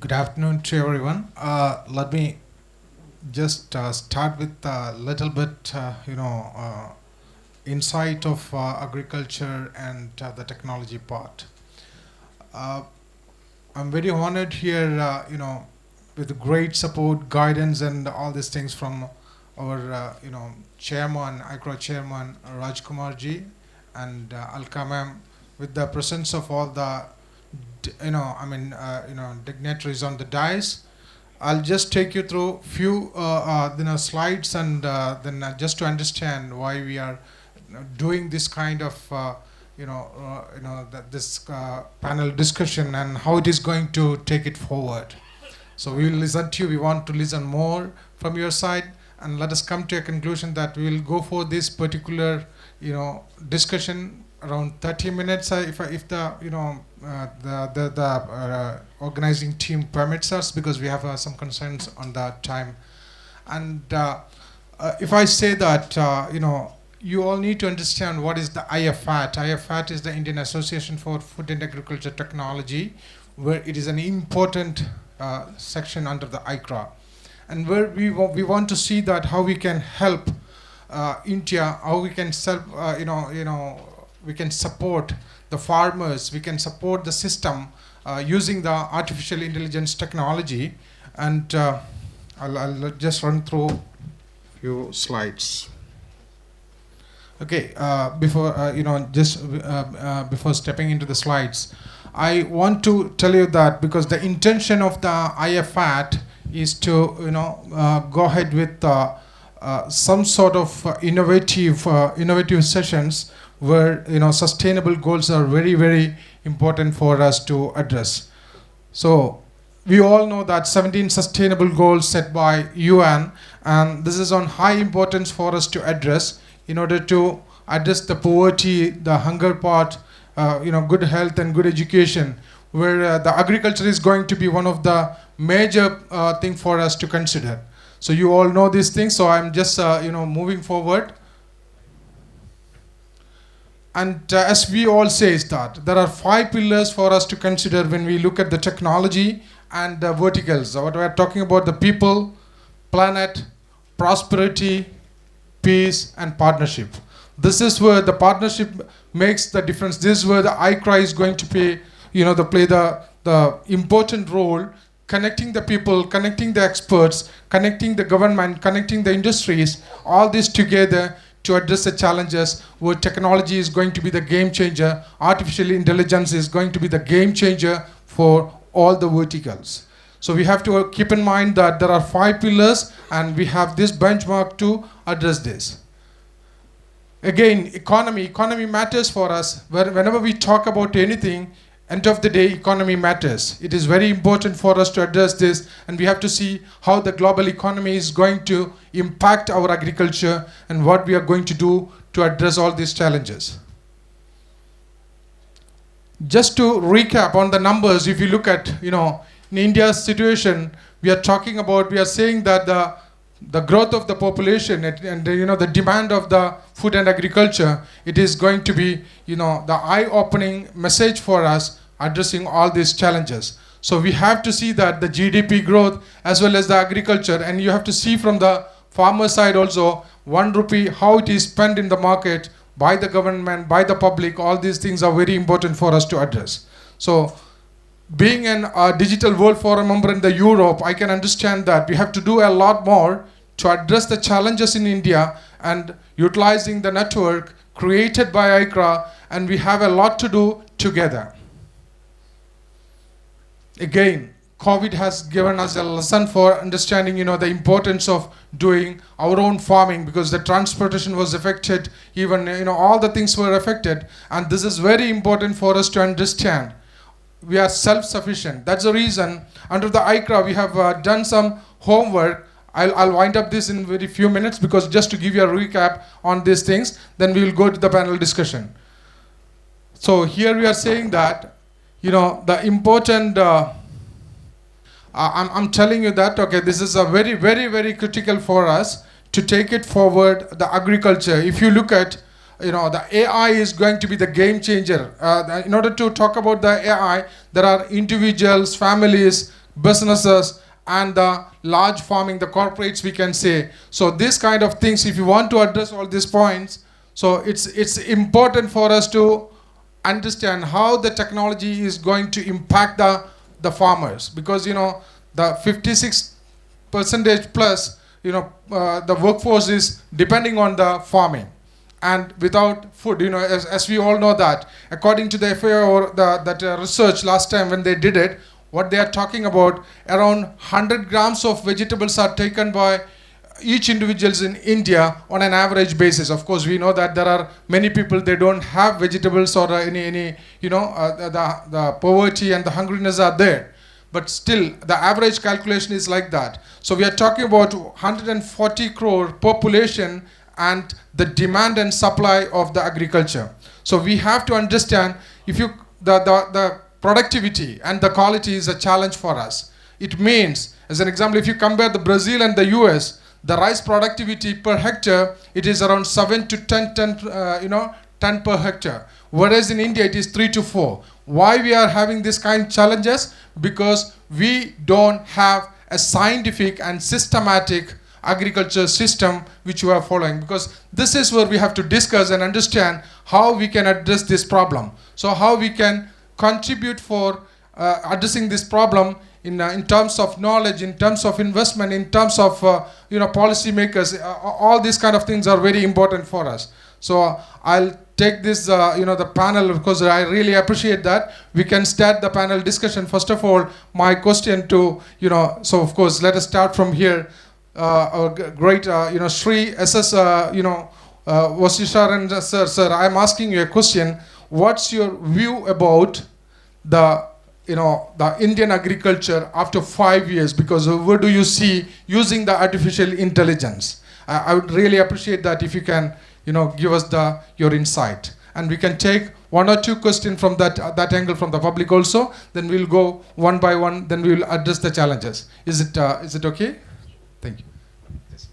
Good afternoon to everyone. Let me just start with a little bit, insight of agriculture and the technology part. Uh, I'm very honored here, with great support, guidance, and all these things from our, chairman, ICRA chairman, Raj Kumar ji, and Alka ma'am, with the presence of all the, dignitaries on the dais. I'll just take you through few slides and then just to understand why we are doing this kind of this panel discussion and how it is going to take it forward. So we will listen to you. We want to listen more from your side, and let us come to a conclusion that we will go for this particular discussion around 30 minutes if the organizing team permits us, because we have some concerns on that time. And if I say that you all need to understand what is the IFAT. IFAT is the Indian Association for Food and Agriculture Technology, where it is an important section under the ICRA, and where we want to see that how we can help India, how we can we can support the farmers, we can support the system using the artificial intelligence technology. And I'll just run through a few slides. Okay, before before stepping into the slides, I want to tell you that because the intention of the IFAT is to go ahead with some sort of innovative sessions where sustainable goals are very, very important for us to address. So we all know that 17 sustainable goals set by UN, and this is on high importance for us to address in order to address the poverty, the hunger part, good health and good education, where the agriculture is going to be one of the major thing for us to consider. So you all know these things, so I'm just moving forward. And as we all say is that there are 5 pillars for us to consider when we look at the technology and the verticals. So what we are talking about: the people, planet, prosperity, peace, and partnership. This is where the partnership makes the difference. This is where the ICRA is going to play the important role, connecting the people, connecting the experts, connecting the government, connecting the industries, all this together to address the challenges where technology is going to be the game changer. Artificial intelligence is going to be the game changer for all the verticals. So we have to keep in mind that there are 5 pillars, and we have this benchmark to address this. Again, economy matters for us. Whenever we talk about anything, end of the day, economy matters. It is very important for us to address this, and we have to see how the global economy is going to impact our agriculture and what we are going to do to address all these challenges. Just to recap on the numbers, if you look at, in India's situation, we are saying that the growth of the population and the demand of the food and agriculture, it is going to be the eye-opening message for us addressing all these challenges. So we have to see that the GDP growth as well as the agriculture, and you have to see from the farmer side also, 1 rupee, how it is spent in the market by the government, by the public. All these things are very important for us to address. So being a digital world forum member in the Europe, I can understand that we have to do a lot more to address the challenges in India and utilizing the network created by ICRA, and we have a lot to do together. Again, COVID has given us a lesson for understanding the importance of doing our own farming, because the transportation was affected, even all the things were affected, and this is very important for us to understand. We are self-sufficient. That's the reason under the ICRA we have done some homework. I'll wind up this in very few minutes, because just to give you a recap on these things, then we will go to the panel discussion. So here we are saying that the important I'm telling you that this is a very, very, very critical for us to take it forward, the agriculture. If you look at the AI is going to be the game changer. In order to talk about the AI, there are individuals, families, businesses, and the large farming, the corporates, we can say. So these kind of things, if you want to address all these points, so it's important for us to understand how the technology is going to impact the farmers, because the 56 percentage plus the workforce is depending on the farming, and without food, as we all know, that according to the FAO or that research last time when they did it, what they are talking about, around 100 grams of vegetables are taken by each individuals in India on an average basis. Of course, we know that there are many people, they don't have vegetables, or any the poverty and the hungriness are there. But still, the average calculation is like that. So we are talking about 140 crore population and the demand and supply of the agriculture. So we have to understand, if you the productivity and the quality is a challenge for us. It means, as an example, if you compare the Brazil and the US, the rice productivity per hectare, it is around 7 to 10 ton per hectare. Whereas in India, it is 3 to 4. Why we are having this kind of challenges? Because we don't have a scientific and systematic agriculture system which we are following. Because this is where we have to discuss and understand how we can address this problem. So how we can contribute for addressing this problem in terms of knowledge, in terms of investment, in terms of policy makers. All these kind of things are very important for us. So I'll take this the panel, because I really appreciate that. We can start the panel discussion. First of all, my question to so of course let us start from here. Our great Sri SS Vasisharan sir, I'm asking you a question. What's your view about the Indian agriculture after 5 years? Because where do you see using the artificial intelligence? I would really appreciate that if you can give us your insight, and we can take one or two questions from that angle from the public also. Then we'll go one by one. Then we will address the challenges. Is it okay? Thank you. Yes.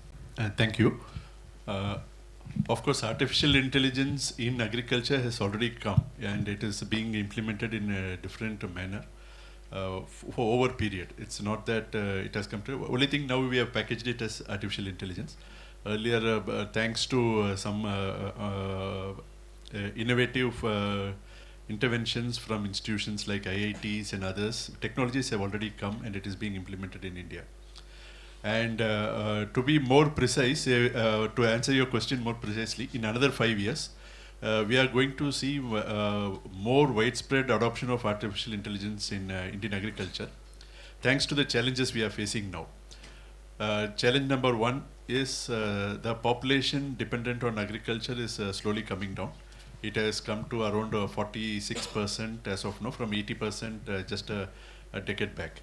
Thank you. Of course, artificial intelligence in agriculture has already come, and it is being implemented in a different manner for over period. It's not that it has come to. Only thing now we have packaged it as artificial intelligence. Earlier, thanks to some innovative interventions from institutions like IITs and others, technologies have already come and it is being implemented in India. And to be more precise, to answer your question more precisely, in another 5 years, we are going to see more widespread adoption of artificial intelligence in Indian agriculture, thanks to the challenges we are facing now. Challenge number one is the population dependent on agriculture is slowly coming down. It has come to around 46% as of now, from 80% just a decade back.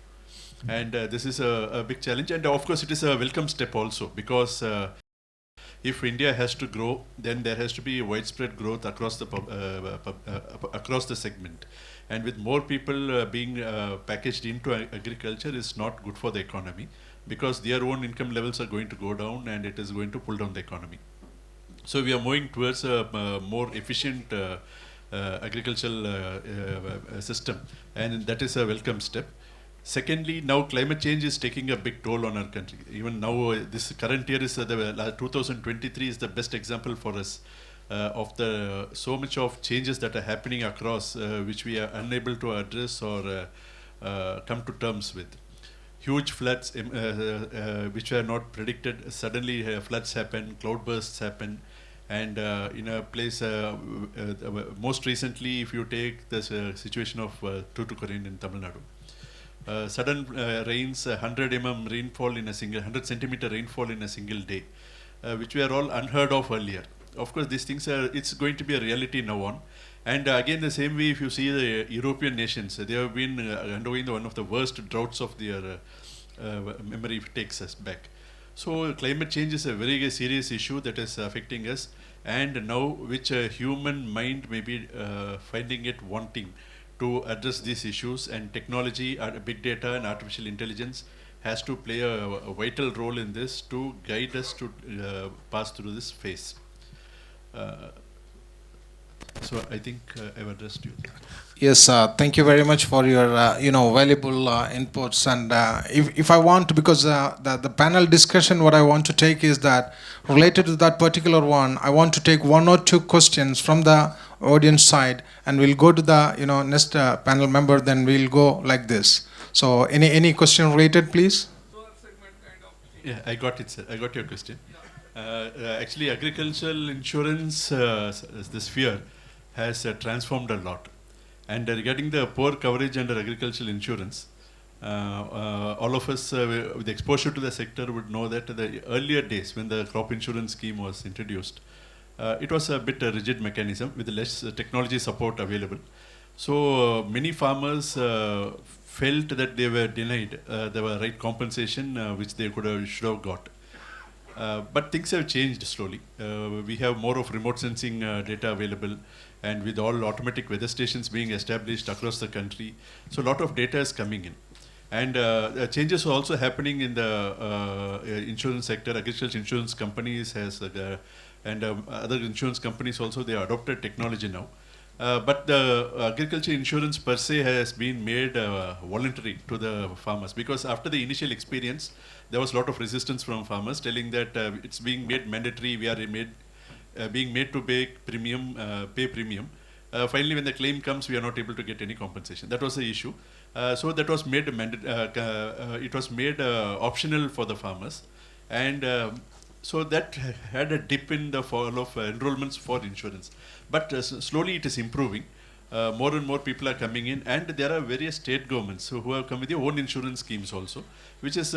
And this is a big challenge, and of course it is a welcome step also, because if India has to grow, then there has to be widespread growth across the across the segment. And with more people being packaged into agriculture is not good for the economy, because their own income levels are going to go down and it is going to pull down the economy. So we are moving towards a more efficient agricultural system, and that is a welcome step. Secondly, now climate change is taking a big toll on our country. Even now, this current year is 2023 is the best example for us of the so much of changes that are happening across, which we are unable to address or come to terms with. Huge floods, which were not predicted. Suddenly, floods happen, cloudbursts happen, and in a place. Most recently, if you take the situation of Tuticorin in Tamil Nadu. Sudden rains, 100 mm rainfall in a single, 100 centimeter rainfall in a single day, which were all unheard of earlier. Of course, these things are, it's going to be a reality now on. And again, the same way, if you see the European nations, they have been undergoing one of the worst droughts of their memory, if it takes us back. So climate change is a very serious issue that is affecting us, and now which a human mind may be finding it wanting to address these issues, and technology, big data and artificial intelligence has to play a vital role in this to guide us to pass through this phase. So I think I've addressed you. Yes, thank you very much for your valuable inputs. And if I want to, because the panel discussion, what I want to take is that related to that particular one, I want to take one or two questions from the audience side, and we'll go to the next panel member. Then we'll go like this. So any question related, please? Yeah, I got it, sir. I got your question. Actually, agricultural insurance, the sphere, has transformed a lot. And regarding the poor coverage under agricultural insurance, all of us with exposure to the sector would know that the earlier days when the crop insurance scheme was introduced, it was a bit a rigid mechanism with less technology support available. So many farmers felt that they were denied the right compensation which they should have got. But things have changed slowly. We have more of remote sensing data available, and with all automatic weather stations being established across the country, so a lot of data is coming in. And changes are also happening in the insurance sector. Agricultural insurance companies and other insurance companies also, they adopted technology now. But the agriculture insurance per se has been made voluntary to the farmers, because after the initial experience, there was a lot of resistance from farmers telling that it's being made mandatory, we are being made to pay premium. Finally, when the claim comes, we are not able to get any compensation. That was the issue. So that was made it was made optional for the farmers, and so that had a dip in the fall of enrollments for insurance. But slowly it is improving. More and more people are coming in, and there are various state governments who have come with their own insurance schemes also, which is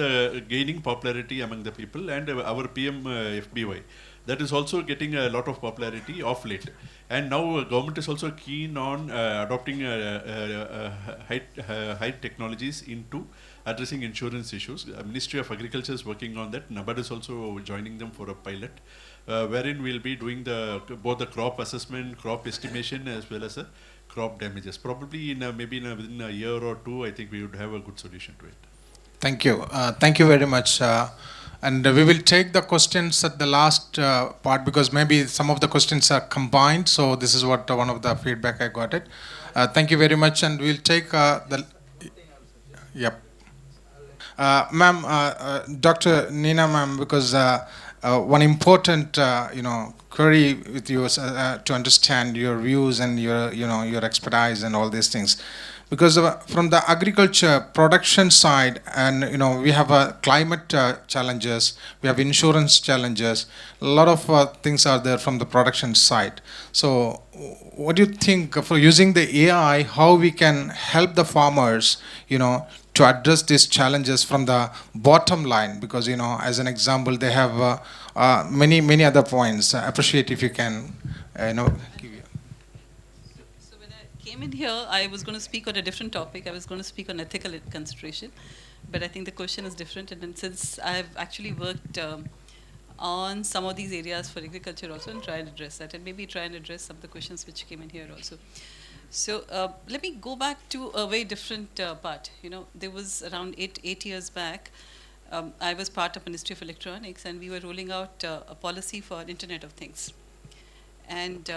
gaining popularity among the people. And our PM FBY, that is also getting a lot of popularity of late. And now government is also keen on adopting high technologies into addressing insurance issues. Ministry of Agriculture is working on that. NABARD is also joining them for a pilot, wherein we'll be doing both the crop assessment, crop estimation, as well as crop damages. Probably within a year or two, I think we would have a good solution to it. Thank you. Thank you very much. And we will take the questions at the last part, because maybe some of the questions are combined. So this is what one of the feedback I got it. Thank you very much. And we'll take the... Yep. Ma'am, Dr. Nina ma'am, because one important query with you to understand your views and your expertise and all these things, because from the agriculture production side, and we have climate challenges, we have insurance challenges, a lot of things are there from the production side. So what do you think for using the AI, how we can help the farmers to address these challenges from the bottom line? Because as an example, they have many other points. I appreciate if you can give you. So when I came in here, I was going to speak on a different topic. I was going to speak on ethical consideration, but I think the question is different. And then since I've actually worked on some of these areas for agriculture also, and try and address that, and maybe try and address some of the questions which came in here also. So let me go back to a very different part. There was around eight years back, I was part of Ministry of Electronics, and we were rolling out a policy for Internet of Things. And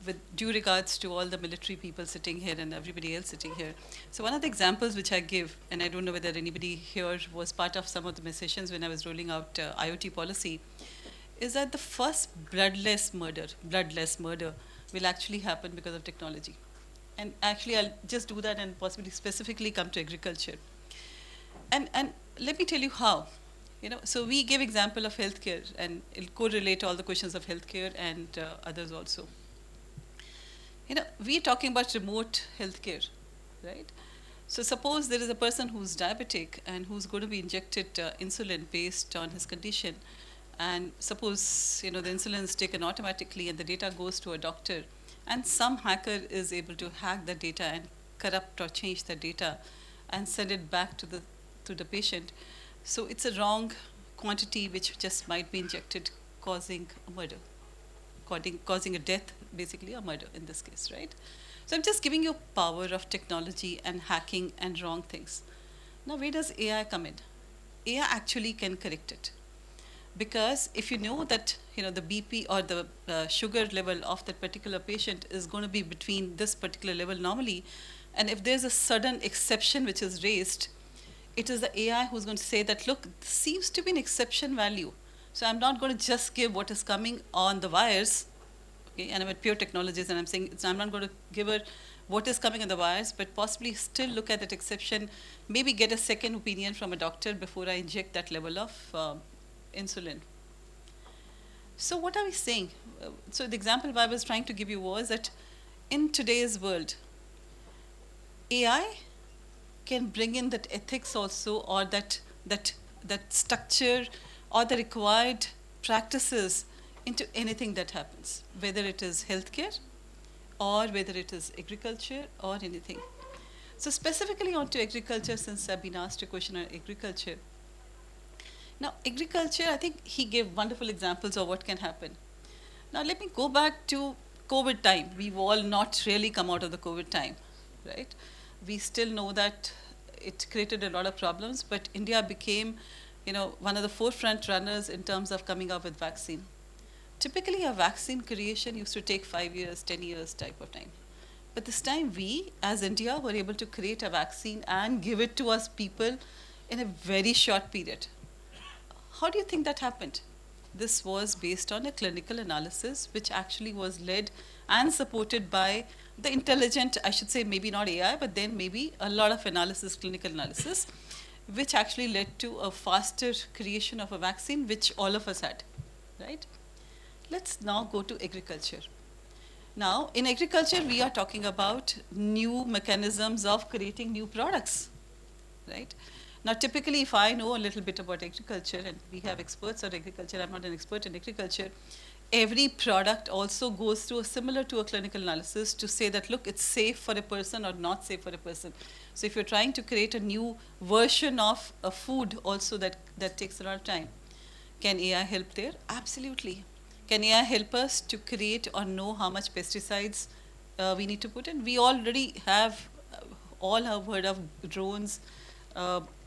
with due regards to all the military people sitting here and everybody else sitting here. So one of the examples which I give, and I don't know whether anybody here was part of some of the sessions when I was rolling out IoT policy, is that the first bloodless murder will actually happen because of technology. And actually, I'll just do that and possibly specifically come to agriculture. And let me tell you how. So we give example of healthcare, and it'll correlate to all the questions of healthcare and others also. We're talking about remote healthcare, right? So suppose there is a person who's diabetic and who's going to be injected insulin based on his condition. And suppose the insulin is taken automatically and the data goes to a doctor, and some hacker is able to hack the data and corrupt or change the data and send it back to the patient. So it's a wrong quantity which just might be injected, causing a murder, causing a death, basically a murder in this case, right? So I'm just giving you power of technology and hacking and wrong things. Now where does AI come in? AI actually can correct it. Because if you know that the BP or the sugar level of that particular patient is going to be between this particular level normally, and if there's a sudden exception which is raised, it is the AI who's going to say that, look, this seems to be an exception value. So I'm not going to just give what is coming on the wires, okay, and I'm at Pure Technologies, and I'm saying I'm not going to give her what is coming on the wires, but possibly still look at that exception, maybe get a second opinion from a doctor before I inject that level of insulin. So what are we saying? So the example I was trying to give you was that in today's world, AI can bring in that ethics also, or that structure or the required practices into anything that happens, whether it is healthcare or whether it is agriculture or anything. So specifically onto agriculture, since I've been asked a question on agriculture. Now, agriculture, I think he gave wonderful examples of what can happen. Now, let me go back to COVID time. We've all not really come out of the COVID time, right? We still know that it created a lot of problems, but India became, one of the forefront runners in terms of coming up with vaccine. Typically, a vaccine creation used to take 5 years, 10 years type of time. But this time, we, as India, were able to create a vaccine and give it to us people in a very short period. How do you think that happened? This was based on a clinical analysis, which actually was led and supported by the intelligent, I should say maybe not AI, but then maybe a lot of analysis, clinical analysis, which actually led to a faster creation of a vaccine, which all of us had, right? Let's now go to agriculture. Now, in agriculture, we are talking about new mechanisms of creating new products, right? Now, typically, if I know a little bit about agriculture, and we have experts on agriculture, I'm not an expert in agriculture, every product also goes through similar to a clinical analysis to say that, look, it's safe for a person or not safe for a person. So if you're trying to create a new version of a food also, that takes a lot of time. Can AI help there? Absolutely. Can AI help us to create or know how much pesticides we need to put in? We already have, all have heard of drones,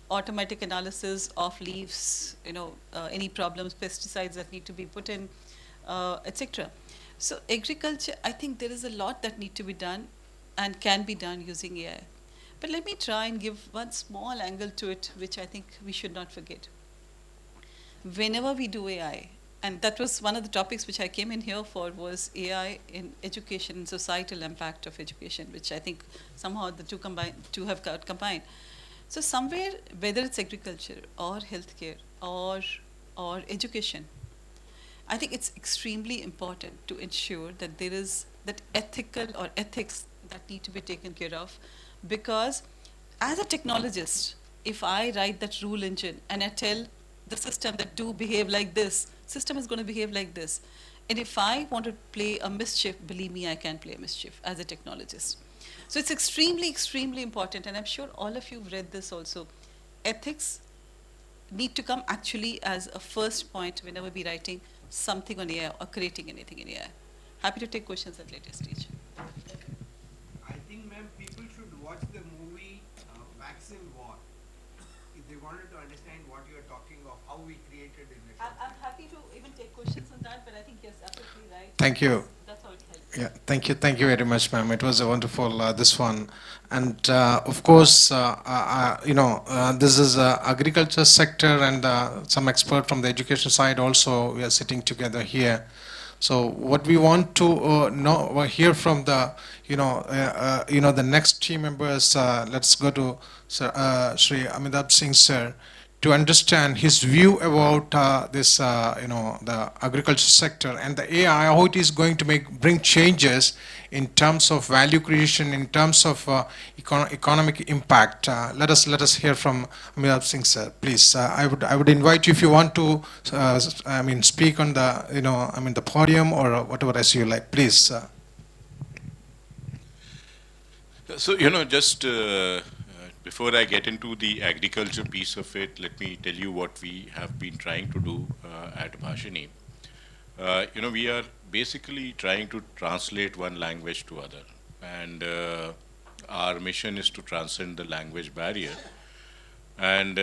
automatic analysis of leaves, any problems, pesticides that need to be put in, etc. So agriculture, I think there is a lot that need to be done and can be done using AI. But let me try and give one small angle to it, which I think we should not forget. Whenever we do AI, and that was one of the topics which I came in here for, was AI in education and societal impact of education, which I think somehow the two have got combined. So somewhere, whether it's agriculture or healthcare or education, I think it's extremely important to ensure that there is that ethical or ethics that need to be taken care of, because as a technologist, if I write that rule engine and I tell the system that do behave like this, system is going to behave like this. And if I want to play a mischief, believe me, I can play a mischief as a technologist. So it's extremely, extremely important, and I'm sure all of you have read this also. Ethics need to come actually as a first point whenever we're writing something on AI or creating anything in AI. Happy to take questions at later stage. I think, ma'am, people should watch the movie Vaccine War if they wanted to understand what you are talking of, how we created in the I'm happy to even take questions on that, but I think yes, absolutely right. Thank you. That's how it helps. Yeah, thank you very much, ma'am. It was a wonderful this one, and of course, this is agriculture sector, and some expert from the education side also. We are sitting together here. So what we want to know, hear from the, the next team members. Let's go to Sir, Shri Amitabh Singh, sir, to understand his view about this, the agriculture sector and the AI, how it is going to bring changes in terms of value creation, in terms of economic impact. Let us hear from Amitabh Singh, sir. Please, I would invite you if you want to, speak on the, the podium or whatever as you like. Please. So, just before I get into the agriculture piece of it, let me tell you what we have been trying to do at Bhashini. We are basically trying to translate one language to other. And our mission is to transcend the language barrier. And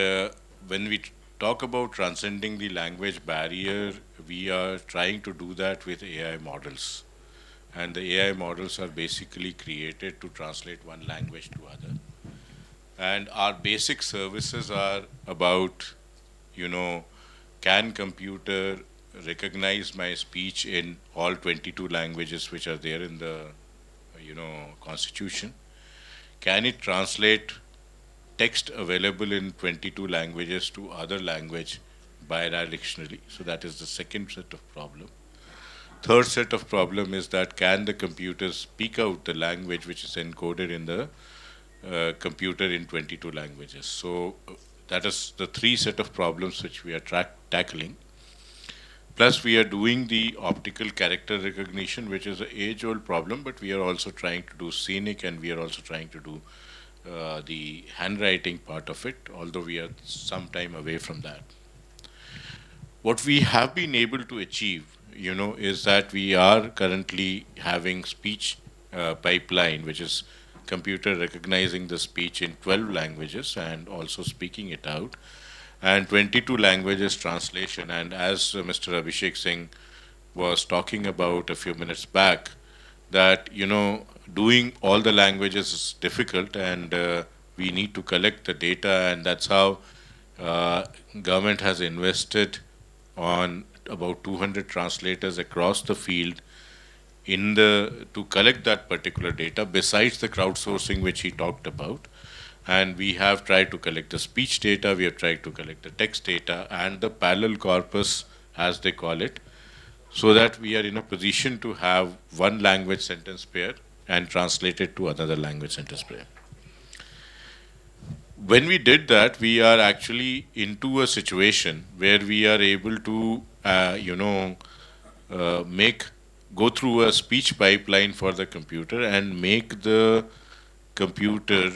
when we talk about transcending the language barrier, we are trying to do that with AI models. And the AI models are basically created to translate one language to other. And our basic services are about, you know, can computer recognize my speech in all 22 languages which are there in the, constitution? Can it translate text available in 22 languages to other language bidirectionally? So that is the second set of problem. Third set of problem is that can the computer speak out the language which is encoded in the computer in 22 languages? So that is the three set of problems which we are tackling. Plus, we are doing the optical character recognition, which is an age-old problem, but we are also trying to do scenic, and we are also trying to do the handwriting part of it, although we are some time away from that. What we have been able to achieve, is that we are currently having speech pipeline, which is computer recognizing the speech in 12 languages and also speaking it out, and 22 languages translation. And as Mr. Abhishek Singh was talking about a few minutes back, that doing all the languages is difficult, and we need to collect the data, and that's how government has invested on about 200 translators across the field to collect that particular data, besides the crowdsourcing which he talked about. And we have tried to collect the speech data, we have tried to collect the text data, and the parallel corpus, as they call it, so that we are in a position to have one language sentence pair and translate it to another language sentence pair. When we did that, we are actually into a situation where we are able to, go through a speech pipeline for the computer and make the computer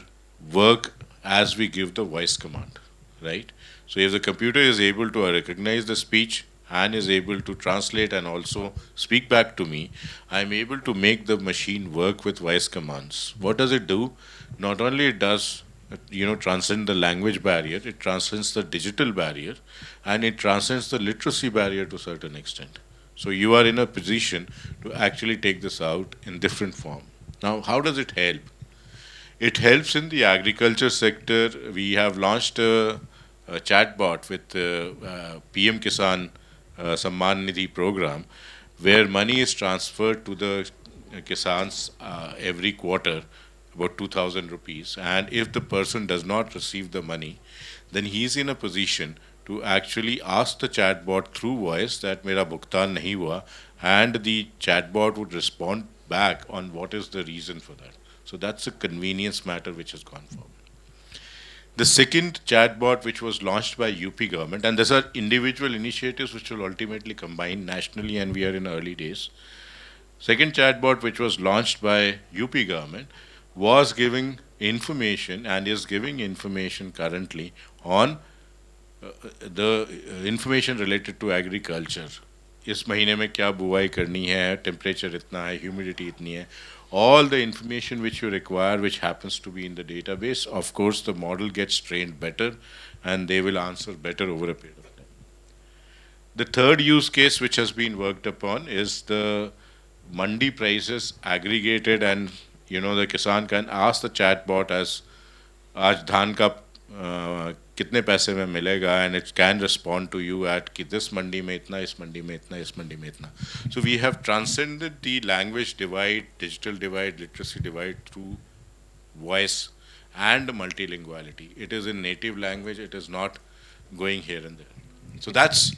work as we give the voice command, right? So if the computer is able to recognize the speech and is able to translate and also speak back to me, I'm able to make the machine work with voice commands. What does it do? Not only it does, transcend the language barrier, it transcends the digital barrier, and it transcends the literacy barrier to a certain extent. So you are in a position to actually take this out in different form. Now, how does it help? It helps in the agriculture sector. We have launched a chatbot with PM Kisan Samman Nidhi program, where money is transferred to the Kisans every quarter, about 2,000 rupees. And if the person does not receive the money, then he is in a position to actually ask the chatbot through voice that mera bhugtan nahi hua, and the chatbot would respond back on what is the reason for that. So that's a convenience matter which has gone forward. The second chatbot, which was launched by UP government, and these are individual initiatives which will ultimately combine nationally, and we are in early days. Second chatbot, which was launched by UP government, was giving information and is giving information currently on the information related to agriculture. इस महीने में क्या बुवाई करनी है, temperature इतना है, humidity इतनी है. All the information which you require, which happens to be in the database, of course the model gets trained better and they will answer better over a period of time. The third use case which has been worked upon is the mandi prices aggregated, and the kisan can ask the chatbot as आज धान का कितने पैसे में मिलेगा, and it can respond to you at कि this mandi में इतना, इस mandi में इतना, इस mandi में इतना. So we have transcended the language divide, digital divide, literacy divide through voice and multilinguality. It is in native language, it is not going here and there. So that's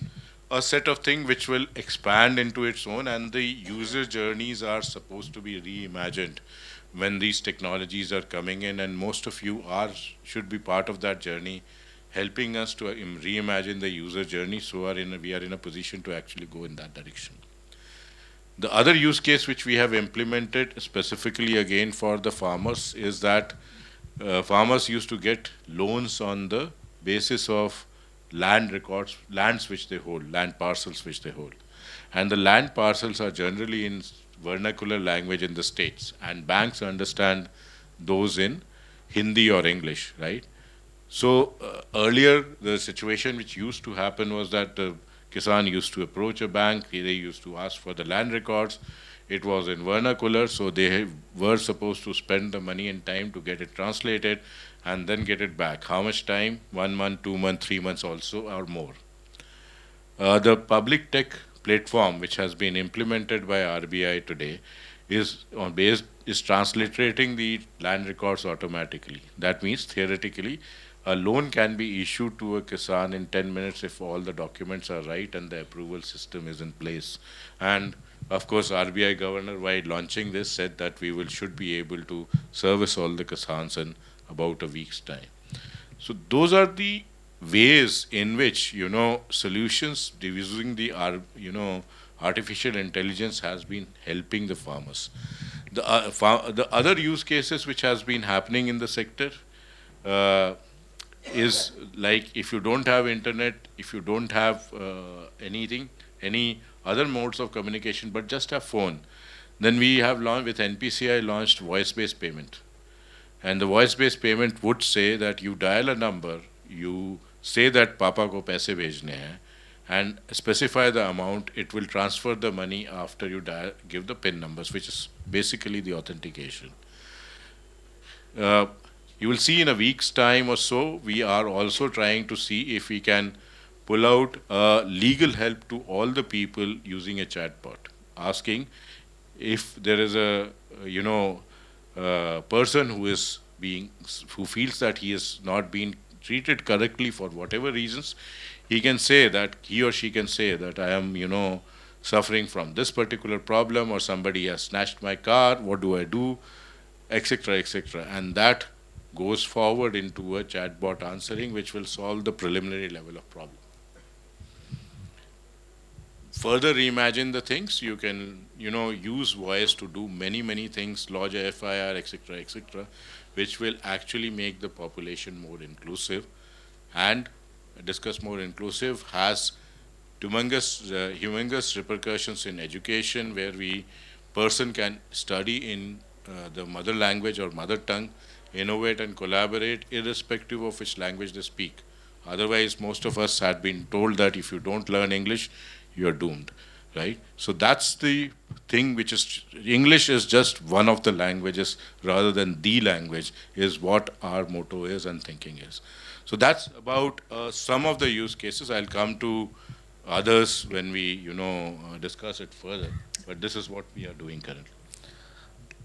a set of things which will expand into its own, and the user journeys are supposed to be reimagined when these technologies are coming in, and most of you should be part of that journey, helping us to reimagine the user journey, so we are in a position to actually go in that direction. The other use case which we have implemented specifically again for the farmers is that farmers used to get loans on the basis of land records, lands which they hold, land parcels which they hold. And the land parcels are generally in vernacular language in the states, and banks understand those in Hindi or English, right? So earlier, the situation which used to happen was that the Kisan used to approach a bank, they used to ask for the land records. It was in vernacular, so they were supposed to spend the money and time to get it translated and then get it back. How much time? 1 month, 2 months, 3 months also, or more. The public tech platform, which has been implemented by RBI today, is transliterating the land records automatically. That means theoretically, a loan can be issued to a Kisan in 10 minutes if all the documents are right and the approval system is in place. And of course, RBI governor, while launching this, said that we should be able to service all the Kisans in about a week's time. So those are the ways in which, solutions using the, artificial intelligence has been helping the farmers. The other use cases which has been happening in the sector is like if you don't have internet, if you don't have any other modes of communication, but just have phone, then we have launched, with NPCI launched voice-based payment. And the voice-based payment would say that you dial a number, you say that Papa ko paise bhejne hain, and specify the amount, it will transfer the money after you give the PIN numbers, which is basically the authentication. You will see in a week's time or so, we are also trying to see if we can pull out legal help to all the people using a chatbot, asking if there is a person who feels that he is not being treated correctly for whatever reasons, he or she can say that I am suffering from this particular problem, or somebody has snatched my car, what do I do, etc., etc. And that goes forward into a chatbot answering, which will solve the preliminary level of problem. Further reimagine the things, you can use voice to do many things, lodge a FIR, etc., etc., which will actually make the population more inclusive. And discuss more inclusive has humongous repercussions in education, where person can study in the mother language or mother tongue, innovate and collaborate irrespective of which language they speak. Otherwise, most of us had been told that if you don't learn English, you're doomed, right? So that's the thing, which is English is just one of the languages rather than the language, is what our motto is and thinking is. So that's about some of the use cases. I'll come to others when we discuss it further, but this is what we are doing currently.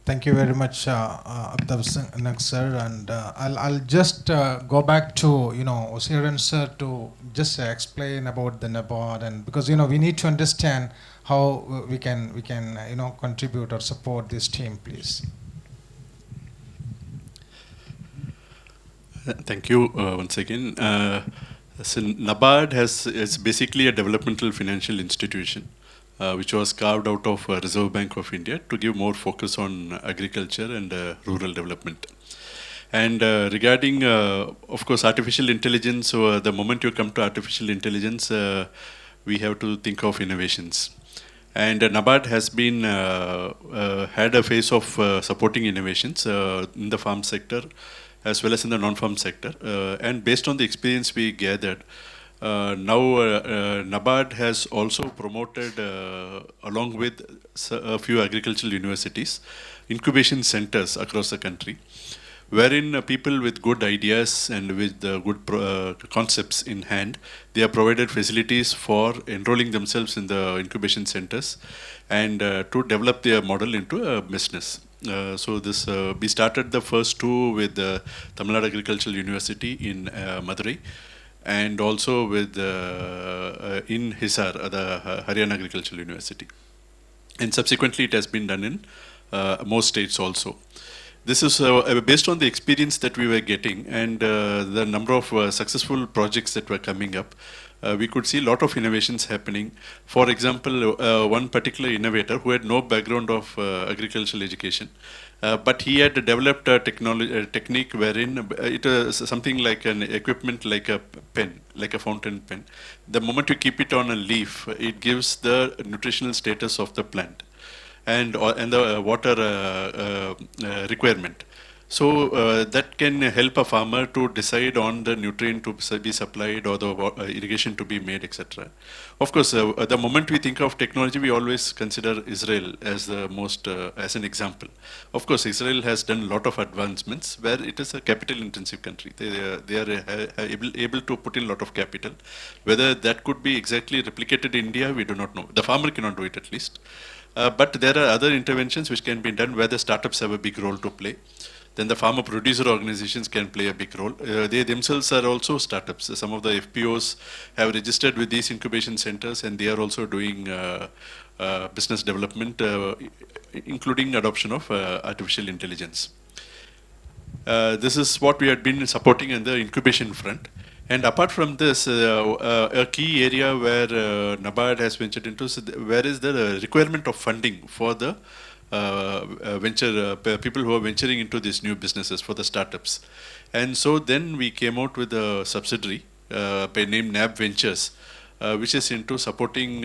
Thank you very much, Abdav sir, and I'll just go back to Osiran sir to just explain about the NABARD, and because we need to understand how we can contribute or support this team, please. Thank you once again. So NABARD is basically a developmental financial institution, which was carved out of Reserve Bank of India to give more focus on agriculture and rural development. And regarding, of course, artificial intelligence, so the moment you come to artificial intelligence, we have to think of innovations. And NABARD has been had a phase of supporting innovations in the farm sector as well as in the non-farm sector. And based on the experience we gathered, now NABARD has also promoted, along with a few agricultural universities, incubation centers across the country, wherein people with good ideas and with good concepts in hand, they are provided facilities for enrolling themselves in the incubation centers and to develop their model into a business. So this we started the first two with the Tamil Nadu Agricultural University in Madurai, and also with in Hisar, the Haryana Agricultural University. And subsequently it has been done in most states also. This is based on the experience that we were getting and the number of successful projects that were coming up. We could see a lot of innovations happening. For example, one particular innovator who had no background of agricultural education, but he had developed a technique wherein it is something like an equipment like a pen, like a fountain pen. The moment you keep it on a leaf, it gives the nutritional status of the plant and the water requirement. So that can help a farmer to decide on the nutrient to be supplied or the irrigation to be made, etc. Of course, the moment we think of technology, we always consider Israel as the most, as an example. Of course, Israel has done a lot of advancements where it is a capital-intensive country. They are able to put in a lot of capital. Whether that could be exactly replicated in India, we do not know. The farmer cannot do it at least. But there are other interventions which can be done where the startups have a big role to play. Then the farmer producer organizations can play a big role. They themselves are also startups. Some of the FPOs have registered with these incubation centers and they are also doing business development, including adoption of artificial intelligence. This is what we had been supporting in the incubation front. And apart from this, a key area where NABARD has ventured into, where is the requirement of funding for the people who are venturing into these new businesses for the startups. And so then we came out with a subsidiary by name NAB Ventures, which is into supporting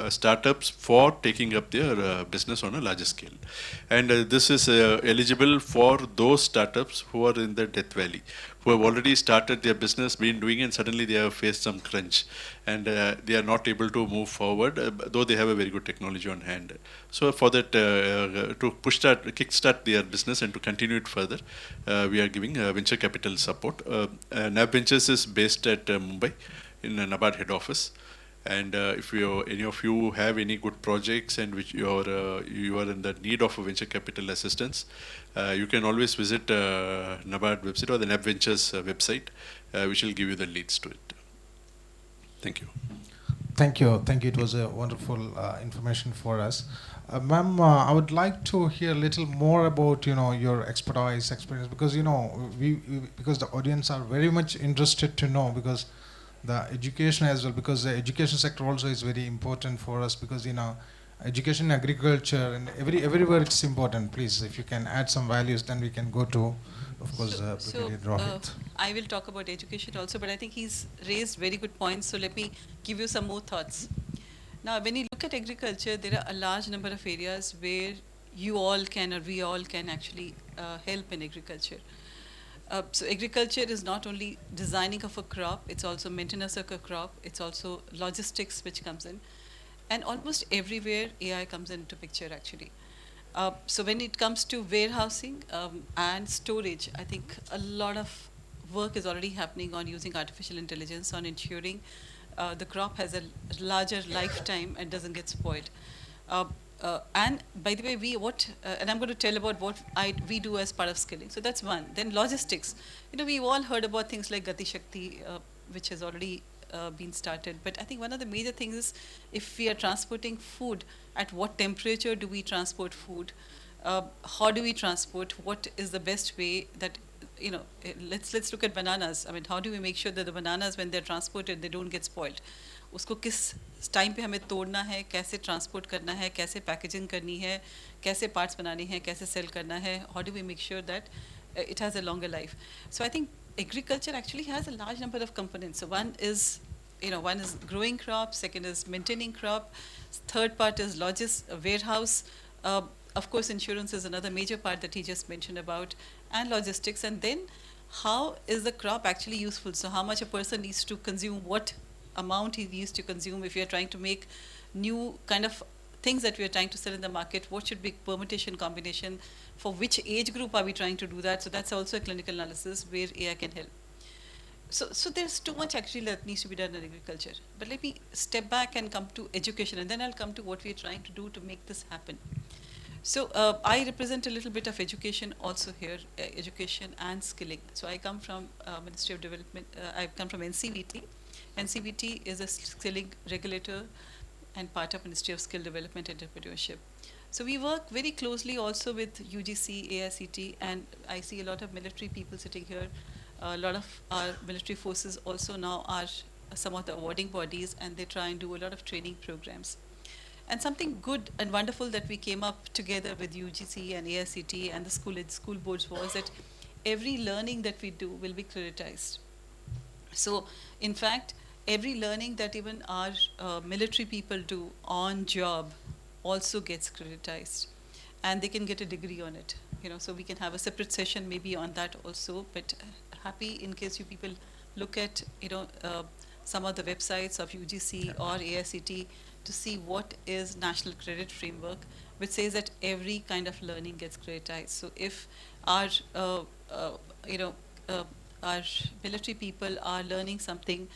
startups for taking up their business on a larger scale. And this is eligible for those startups who are in the death valley, who have already started their business, been doing, and suddenly they have faced some crunch, and they are not able to move forward, though they have a very good technology on hand. So for that, to kickstart their business and to continue it further, we are giving venture capital support. NAB Ventures is based at Mumbai in NABARD head office. And if any of you have any good projects and which you are in the need of a venture capital assistance, you can always visit NABARD website or the NAB Ventures website, which will give you the leads to it. Thank you. Thank you. Thank you. It was a wonderful information for us. Ma'am, I would like to hear a little more about your expertise, experience, because because the audience are very much interested to know, because the education as well, because the education sector also is very important for us, because education, agriculture, and everywhere it's important. Please, if you can add some values, then we can go to, of course, Brigadier Rohit. I will talk about education also, but I think he's raised very good points, so let me give you some more thoughts. Now, when you look at agriculture, there are a large number of areas where you all can, or we all can actually help in agriculture. So agriculture is not only designing of a crop, it's also maintenance of a crop, it's also logistics which comes in. And almost everywhere AI comes into picture actually. So when it comes to warehousing and storage, I think a lot of work is already happening on using artificial intelligence on ensuring the crop has a larger lifetime and doesn't get spoiled. And by the way, and I'm going to tell about what we do as part of skilling. So that's one. Then logistics. We've all heard about things like Gati Shakti, which has already been started. But I think one of the major things is, if we are transporting food, at what temperature do we transport food? How do we transport? What is the best way that, let's look at bananas. I mean, how do we make sure that the bananas, when they're transported, they don't get spoiled? उसको किस time पे हमें तोड़ना है, कैसे transport करना है, कैसे पैकेजिंग करनी है, कैसे पार्ट्स बनाने हैं, कैसे सेल करना है, how do we make sure that it has a longer life? So I think agriculture actually has a large number of components. So one is growing crops, second is maintaining crop, third part is warehouse, of course insurance is another major part that he just mentioned about, and logistics, and then how is the crop actually useful? So how much a person needs to consume, what amount he needs to consume. If we are trying to make new kind of things that we are trying to sell in the market, what should be permutation, combination, for which age group are we trying to do that? So that's also a clinical analysis where AI can help. So there's too much actually that needs to be done in agriculture. But let me step back and come to education, and then I'll come to what we are trying to do to make this happen. So I represent a little bit of education also here, education and skilling. So I come from Ministry of Development, I come from NCVT. NCVT is a skilling regulator and part of Ministry of Skill Development and Entrepreneurship. So we work very closely also with UGC, AICT, and I see a lot of military people sitting here. A lot of our military forces also now are some of the awarding bodies, and they try and do a lot of training programs. And something good and wonderful that we came up together with UGC and AICT and the school boards was that every learning that we do will be creditized. So in fact, every learning that even our military people do on job also gets creditized, and they can get a degree on it. so we can have a separate session maybe on that also. But happy in case you people look at, some of the websites of UGC or AICT to see what is National Credit Framework, which says that every kind of learning gets creditized. So if our, our military people are learning something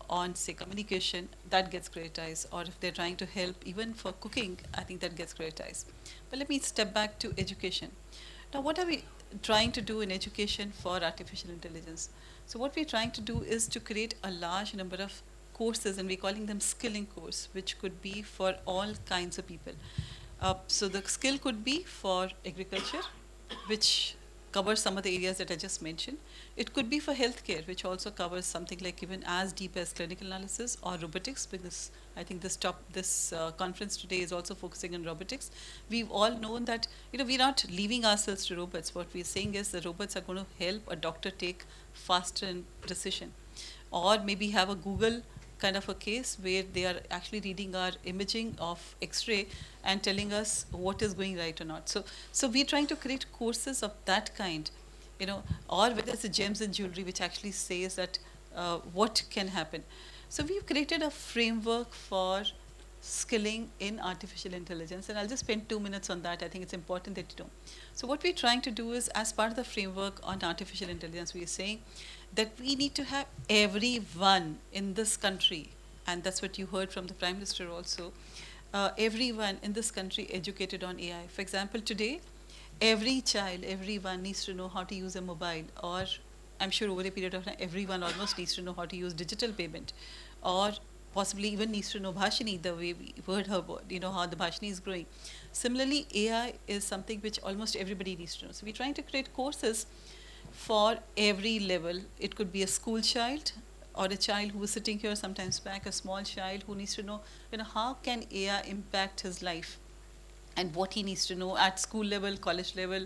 on, say, communication, that gets creditized. Or if they're trying to help even for cooking, I think that gets creditized. But let me step back to education. Now, what are we trying to do in education for artificial intelligence? So what we're trying to do is to create a large number of courses, and we're calling them skilling course, which could be for all kinds of people. So the skill could be for agriculture, which covers some of the areas that I just mentioned. It could be for healthcare, which also covers something like even as deep as clinical analysis, or robotics, because I think this conference today is also focusing on robotics. We've all known that we're not leaving ourselves to robots. What we're saying is the robots are going to help a doctor take faster and precision, or maybe have a Google kind of a case where they are actually reading our imaging of X-ray and telling us what is going right or not. So we're trying to create courses of that kind, or whether it's the gems and jewelry, which actually says that what can happen. So we've created a framework for skilling in artificial intelligence, and I'll just spend 2 minutes on that. I think it's important that you know. So what we're trying to do is, as part of the framework on artificial intelligence, we are saying that we need to have everyone in this country, and that's what you heard from the Prime Minister also, everyone in this country educated on AI. For example, today, everyone needs to know how to use a mobile, or I'm sure over a period of time, everyone almost needs to know how to use digital payment, or possibly even needs to know Bhashini, the way we heard her, how the Bhashini is growing. Similarly, AI is something which almost everybody needs to know. So we're trying to create courses for every level. It could be a school child, or a child who was sitting here sometimes back, a small child who needs to know, how can AI impact his life, and what he needs to know at school level, college level,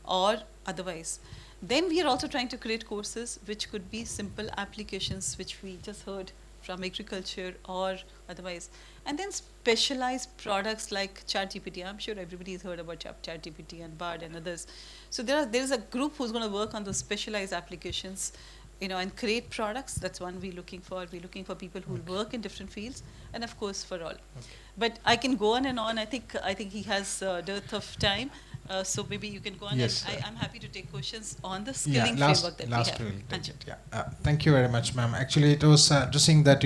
or otherwise. Then we are also trying to create courses which could be simple applications, which we just heard from agriculture or otherwise. And then specialized products like ChatGPT. I'm sure everybody has heard about ChatGPT and Bard and others. So there is a group who's going to work on those specialized applications, and create products. That's one we're looking for. We're looking for people who work in different fields, and of course for all. Okay. But I can go on and on. I think he has dearth of time. So maybe you can go on. Yes, and I'm happy to take questions on the skilling framework that we have. We'll take it. Thank you very much, ma'am. Actually, it was interesting that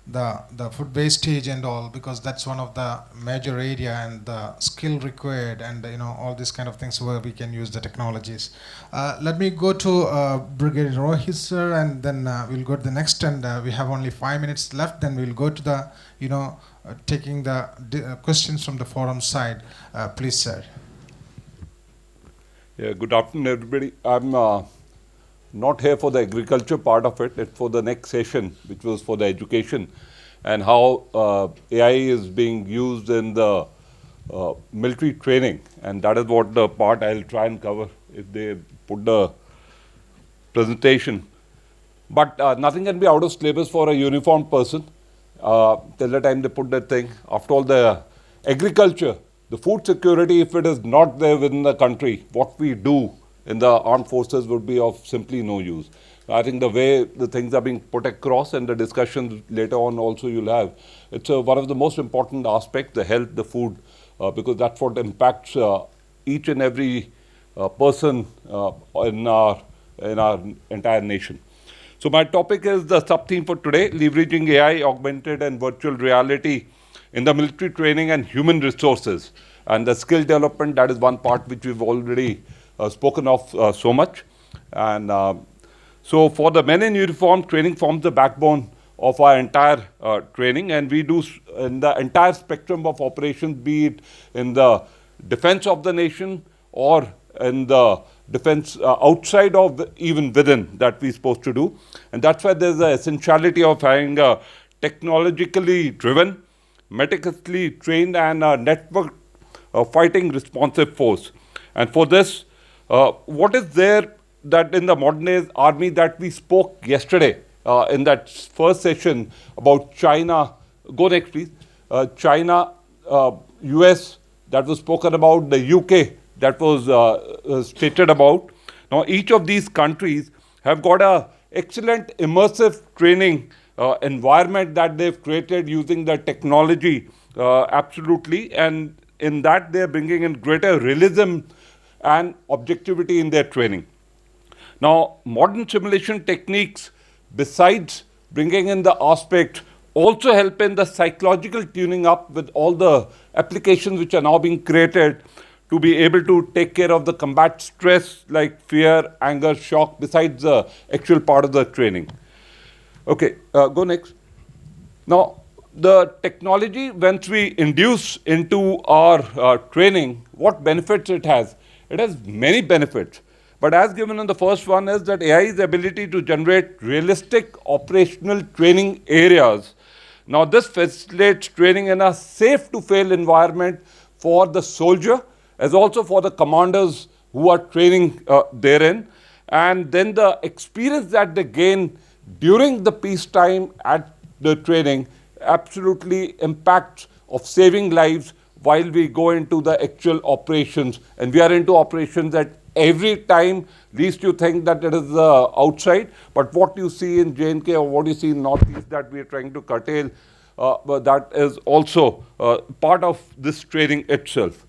the food wastage and all, because that's one of the major area, and the skill required, and all these kind of things where we can use the technologies. Let me go to Brigadier Rohit sir, and then we'll go to the next, and we have only 5 minutes left. Then we'll go to the taking the questions from the forum side. Please, sir. Yeah, good afternoon, everybody. I'm not here for the agriculture part of it. It's for the next session, which was for the education, and how AI is being used in the military training. And that is what the part I'll try and cover if they put the presentation. But nothing can be out of syllabus for a uniformed person till the time they put that thing. After all, the agriculture, the food security, if it is not there within the country, what we do in the armed forces would be of simply no use. I think the way the things are being put across, and the discussions later on also you'll have, it's one of the most important aspects, the health, the food, because that's what impacts each and every person in our entire nation. So my topic is the sub-theme for today, leveraging AI, augmented and virtual reality in the military training and human resources. And the skill development, that is one part which we've already spoken of so much. And so for the men in uniform, training forms the backbone of our entire training, and we do in the entire spectrum of operations, be it in the defense of the nation or in the defense outside of even within, that we're supposed to do. And that's why there's the essentiality of having a technologically driven, meticulously trained and network fighting responsive force. And for this, what is there that in the modern age army that we spoke yesterday in that first session about China, go next please, China, US, that was spoken about, the UK, that was stated about. Now, each of these countries have got a excellent immersive training environment that they've created using the technology absolutely, and in that they're bringing in greater realism and objectivity in their training. Now, modern simulation techniques, besides bringing in the aspect, also help in the psychological tuning up with all the applications which are now being created to be able to take care of the combat stress like fear, anger, shock, besides the actual part of the training. Okay, go next. Now, the technology, once we induce into our training, what benefits it has? It has many benefits. But as given in the first one is that AI's ability to generate realistic operational training areas. Now, this facilitates training in a safe-to-fail environment for the soldier, as also for the commanders who are training therein. And then the experience that they gain during the peacetime at the training absolutely impacts of saving lives while we go into the actual operations. And we are into operations at every time, least you think that it is outside, but what you see in J&K or what you see in Northeast that we are trying to curtail, but that is also part of this training itself.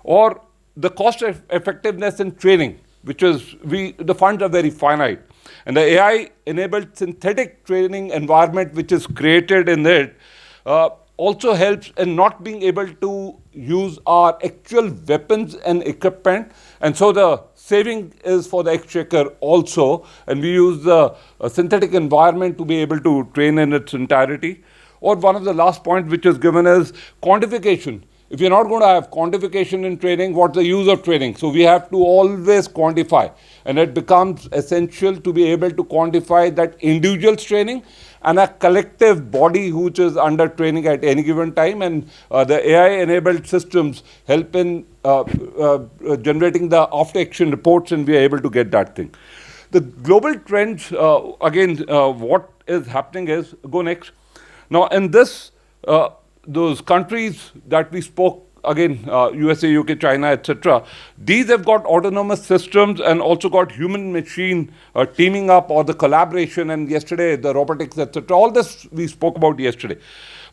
Or the cost effectiveness in training, which is, the funds are very finite. And the AI-enabled synthetic training environment which is created in it also helps in not being able to use our actual weapons and equipment. And so the saving is for the exchequer also. And we use the synthetic environment to be able to train in its entirety. Or one of the last points which is given is quantification. If you're not going to have quantification in training, what's the use of training? So we have to always quantify. And it becomes essential to be able to quantify that individual's training and a collective body which is under training at any given time. And the AI-enabled systems help in generating the after-action reports, and we are able to get that thing. The global trends, again, what is happening is, go next. Now, in this, those countries that we spoke, again, USA, UK, China, etc., these have got autonomous systems and also got human-machine teaming up, or the collaboration, and yesterday the robotics, etc. All this we spoke about yesterday.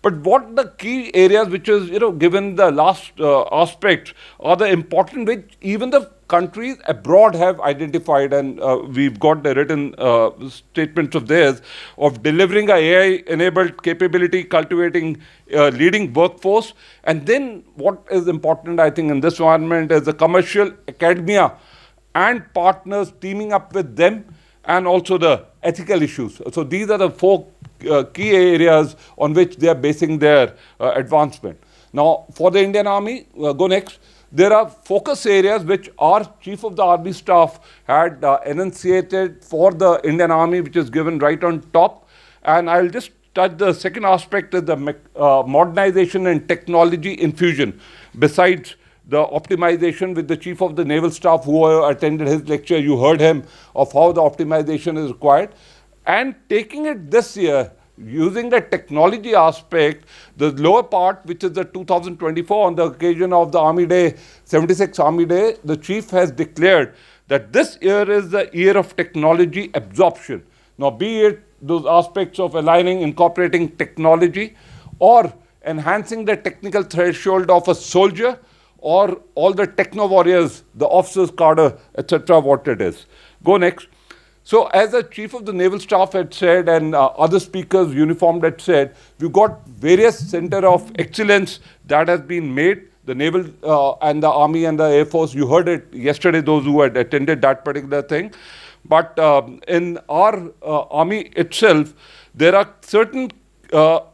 But what the key areas which is, given the last aspect, are the important which even the countries abroad have identified, and we've got the written statements of theirs, of delivering a AI-enabled capability, cultivating leading workforce. And then what is important, I think, in this environment is the commercial academia and partners teaming up with them, and also the ethical issues. So these are the four key areas on which they are basing their advancement. Now, for the Indian Army, go next. There are focus areas which our Chief of the Army Staff had enunciated for the Indian Army, which is given right on top. And I'll just touch the second aspect is the modernization and technology infusion. Besides the optimization with the Chief of the Naval Staff who attended his lecture, you heard him of how the optimization is required. And taking it this year, using the technology aspect, the lower part, which is the 2024 on the occasion of the Army Day, 76th Army Day, the Chief has declared that this year is the year of technology absorption. Now, be it those aspects of aligning, incorporating technology, or enhancing the technical threshold of a soldier, or all the techno warriors, the officers, cadre, etc., what it is. Go next. So as the Chief of the Naval Staff had said, and other speakers uniformed had said, we've got various center of excellence that has been made, the Naval and the Army and the Air Force. You heard it yesterday, those who had attended that particular thing. But in our Army itself, there are certain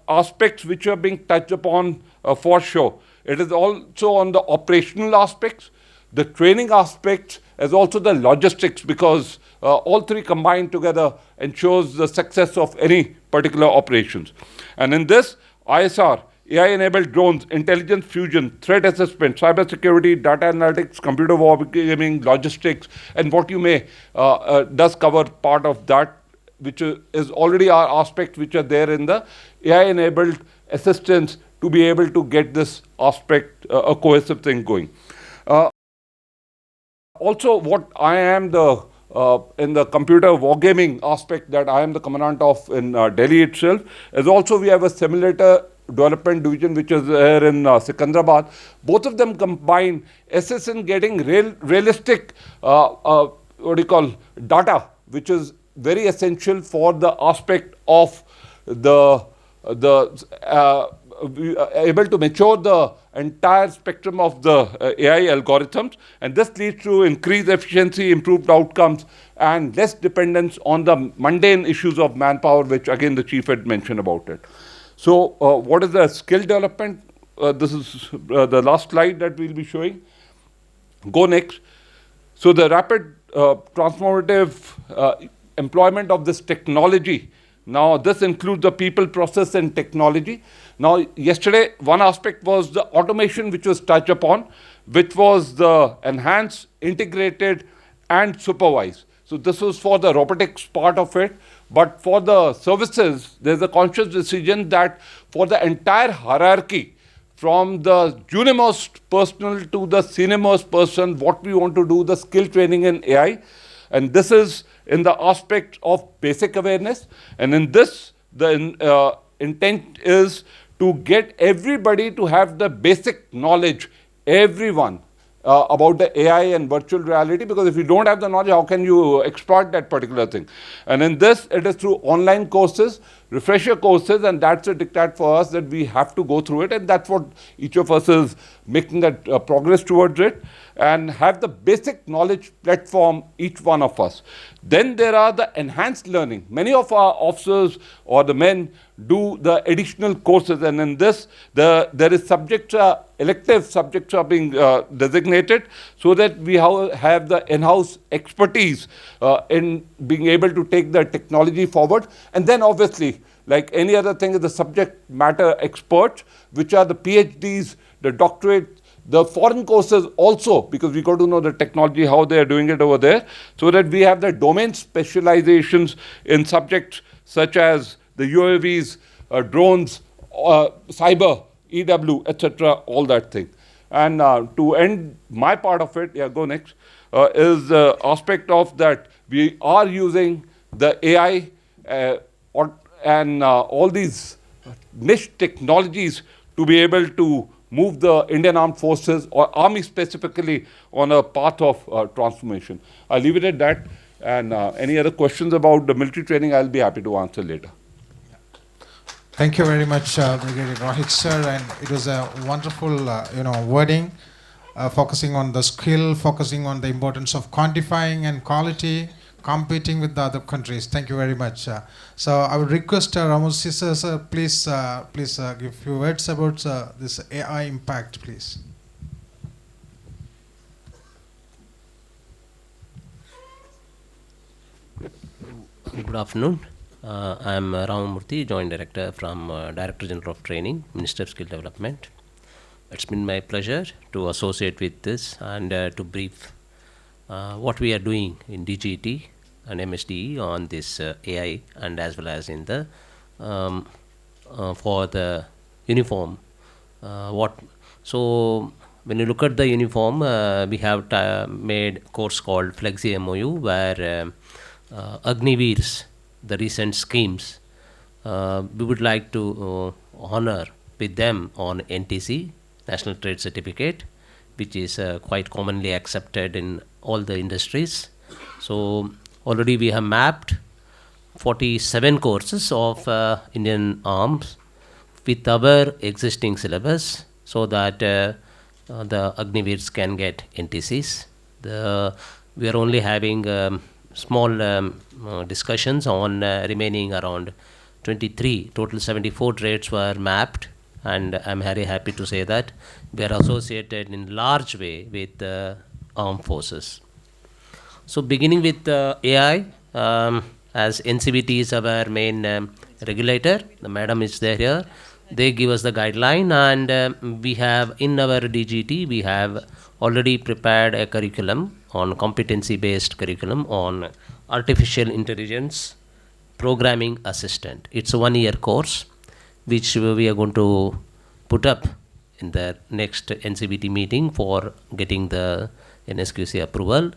aspects which are being touched upon for sure. It is also on the operational aspects, the training aspects, as also the logistics, because all three combined together ensures the success of any particular operations. And in this, ISR, AI-enabled drones, intelligence fusion, threat assessment, cybersecurity, data analytics, computer wargaming, logistics, and what you may does cover part of that, which is already our aspects which are there in the AI-enabled assistance to be able to get this aspect, a cohesive thing going. also what I am in the computer wargaming aspect that I am the commandant of in Delhi itself, is also we have a simulator development division which is here in Secunderabad. Both of them combine assist in getting realistic data, which is very essential for the aspect of able to mature the entire spectrum of the AI algorithms, and this leads to increased efficiency, improved outcomes, and less dependence on the mundane issues of manpower, which again the chief had mentioned about it. So what is the skill development? This is the last slide that we'll be showing. Go next. So the rapid transformative employment of this technology. Now this includes the people, process, and technology. Now yesterday one aspect was the automation which was touched upon, which was the enhanced, integrated, and supervised. So this was for the robotics part of it. But for the services, there's a conscious decision that for the entire hierarchy, from the junior-most personnel to the senior-most person, what we want to do, the skill training in AI. And this is in the aspect of basic awareness. And in this, the intent is to get everybody to have the basic knowledge, everyone, about the AI and virtual reality, because if you don't have the knowledge, how can you exploit that particular thing? And in this, it is through online courses, refresher courses, and that's a diktat for us that we have to go through it, and that's what each of us is making that progress towards it, and have the basic knowledge platform, each one of us. Then there are the enhanced learning. Many of our officers or the men do the additional courses, and in this, there is subjects, elective subjects are being designated so that we have the in-house expertise in being able to take the technology forward. And then obviously, like any other thing, is the subject matter experts, which are the PhDs, the doctorate, the foreign courses also, because we got to know the technology, how they are doing it over there, so that we have the domain specializations in subjects such as the UAVs, drones, cyber, EW, etc., all that thing. And to end my part of it, yeah, go next, is the aspect of that we are using the AI and all these niche technologies to be able to move the Indian Armed Forces or Army specifically on a path of transformation. I'll leave it at that. And any other questions about the military training, I'll be happy to answer later. Thank you very much, Brigadier Rohit sir, and it was a wonderful, wording, focusing on the skill, focusing on the importance of quantifying and quality, competing with the other countries. Thank you very much. So I would request Ramosi sir, please give a few words about this AI impact, please. Good afternoon. I am Ramamurthy, Joint Director from Director General of Training, Minister of Skill Development. It's been my pleasure to associate with this and to brief what we are doing in DGT and MSDE on this AI, and as well as in the for the uniform. So when you look at the uniform, we have made a course called Flexi MOU, where Agniveers, the recent schemes, we would like to honor with them on NTC, National Trade Certificate, which is quite commonly accepted in all the industries. So already we have mapped 47 courses of Indian Arms with our existing syllabus, so that the Agniveers can get NTCs. We are only having small discussions on remaining around 23. Total 74 trades were mapped, and I'm very happy to say that we are associated in large way with the armed forces. So beginning with AI, as NCBT is our main regulator, the madam is there here, they give us the guideline, and we have in our DGT, we have already prepared a curriculum on competency-based curriculum on artificial intelligence programming assistant. It's a 1-year course, which we are going to put up in the next NCBT meeting for getting the NSQC approval,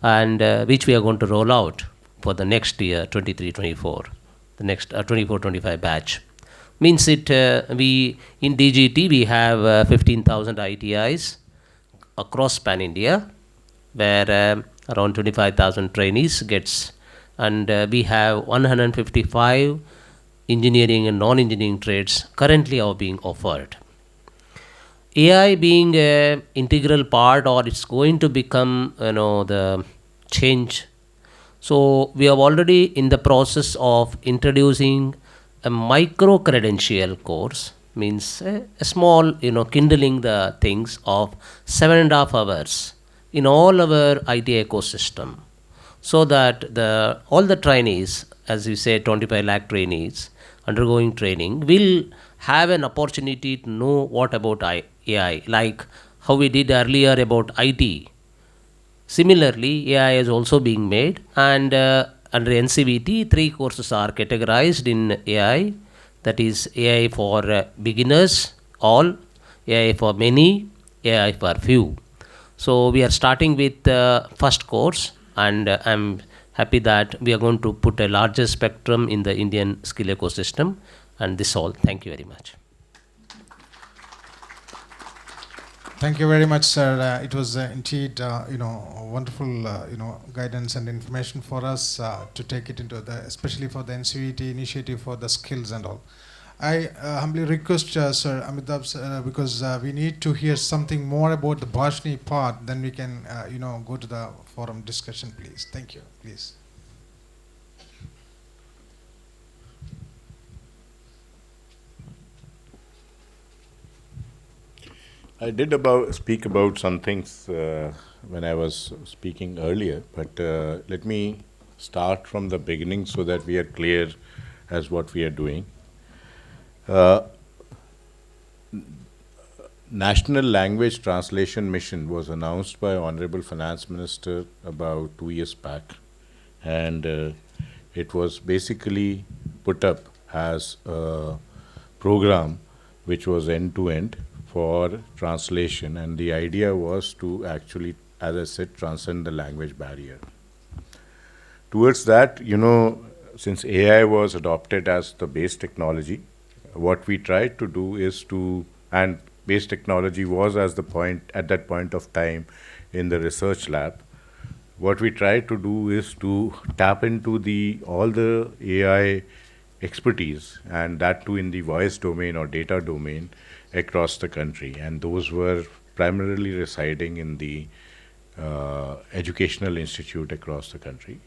and which we are going to roll out for the next year, 23-24, the next 24-25 batch. Means it, we in DGT we have 15,000 ITIs across Pan India, where around 25,000 trainees gets, and we have 155 engineering and non-engineering trades currently are being offered. AI being an integral part, or it's going to become, the change. So we are already in the process of introducing a micro credential course, means a small, kindling the things of 7.5 hours in all our IT ecosystem, so that all the trainees, as you say, 25 lakh trainees undergoing training, will have an opportunity to know what about AI, like how we did earlier about IT. Similarly, AI is also being made, and under NCVT, 3 courses are categorized in AI. That is AI for beginners, all, AI for many, AI for few. So we are starting with the first course, and I'm happy that we are going to put a larger spectrum in the Indian skill ecosystem. And this all. Thank you very much. Thank you very much, sir. It was indeed, wonderful, guidance and information for us to take it into especially for the NCVT initiative for the skills and all. I humbly request, Sir Amitabh, sir, because we need to hear something more about the Bhashni part, then we can, go to the forum discussion, please. Thank you, please. I did speak about some things when I was speaking earlier, but let me start from the beginning so that we are clear as what we are doing. National Language Translation Mission was announced by Honorable Finance Minister about 2 years back, and it was basically put up as a program which was end-to-end for translation, and the idea was to actually, as I said, transcend the language barrier. Towards that, since AI was adopted as the base technology, what we tried to do is and base technology was at that point of time in the research lab, what we tried to do is to tap into all the AI expertise, and that too in the voice domain or data domain across the country, and those were primarily residing in the educational institute across the country.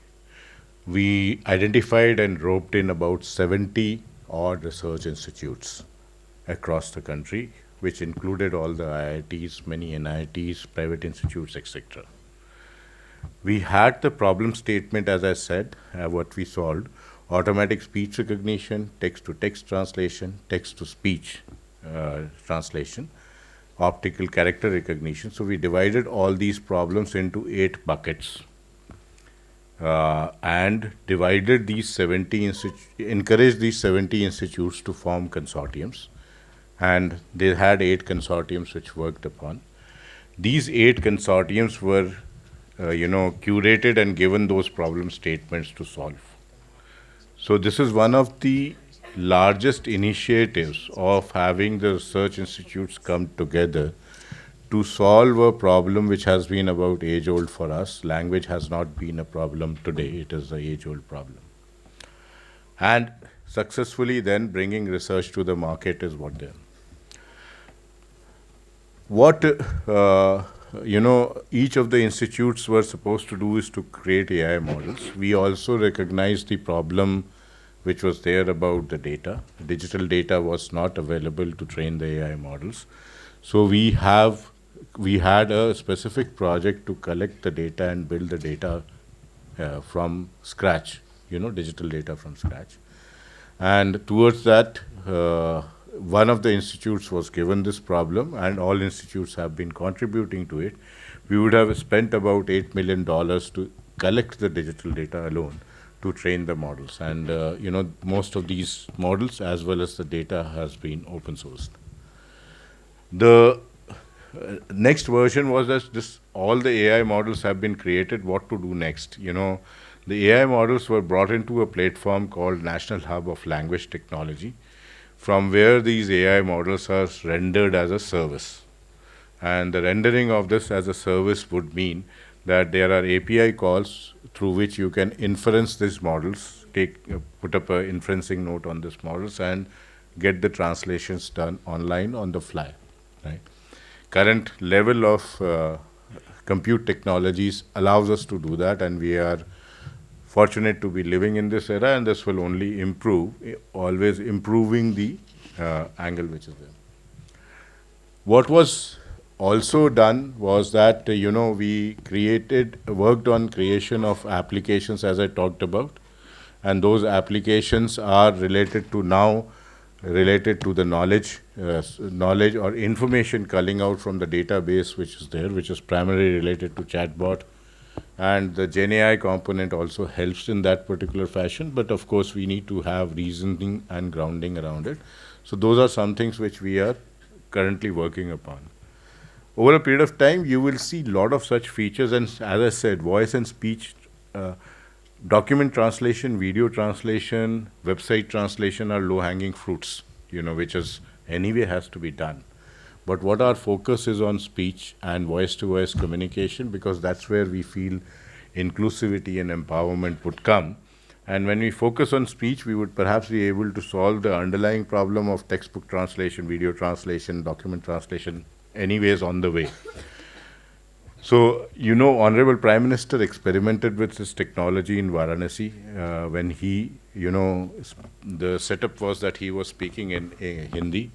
We identified and roped in about 70 odd research institutes across the country, which included all the IITs, many NITs, private institutes, etc. We had the problem statement, as I said, what we solved: automatic speech recognition, text-to-text translation, text-to-speech translation, optical character recognition. So we divided all these problems into 8 buckets and divided these encouraged these 70 institutes to form consortiums, and they had 8 consortiums which worked upon. These 8 consortiums were curated and given those problem statements to solve. So this is one of the largest initiatives of having the research institutes come together to solve a problem which has been about age-old for us. Language has not been a problem today, it is an age-old problem. And successfully then bringing research to the market is what they're. What each of the institutes were supposed to do is to create AI models. We also recognized the problem which was there about the data. Digital data was not available to train the AI models. So we had a specific project to collect the data and build the data from scratch, digital data from scratch. And towards that, one of the institutes was given this problem, and all institutes have been contributing to it. We would have spent about $8 million to collect the digital data alone to train the models. And most of these models as well as the data has been open sourced. The next version was that all the AI models have been created, what to do next. The AI models were brought into a platform called National Hub of Language Technology, from where these AI models are rendered as a service. And the rendering of this as a service would mean that there are API calls through which you can inference these models, put up an inferencing note on these models, and get the translations done online on the fly. Right? Current level of compute technologies allows us to do that, and we are fortunate to be living in this era, and this will only improve, always improving the angle which is there. What was also done was that, we worked on creation of applications, as I talked about, and those applications are related to the knowledge or information culling out from the database which is there, which is primarily related to chatbot. And the GenAI component also helps in that particular fashion, but of course we need to have reasoning and grounding around it. So those are some things which we are currently working upon. Over a period of time, you will see a lot of such features, and as I said, voice and speech, document translation, video translation, website translation are low-hanging fruits, which is anyway has to be done. But what our focus is on speech and voice-to-voice communication, because that's where we feel inclusivity and empowerment would come. And when we focus on speech, we would perhaps be able to solve the underlying problem of textbook translation, video translation, document translation, anyways on the way. So, Honorable Prime Minister experimented with this technology in Varanasi when he, the setup was that he was speaking in Hindi,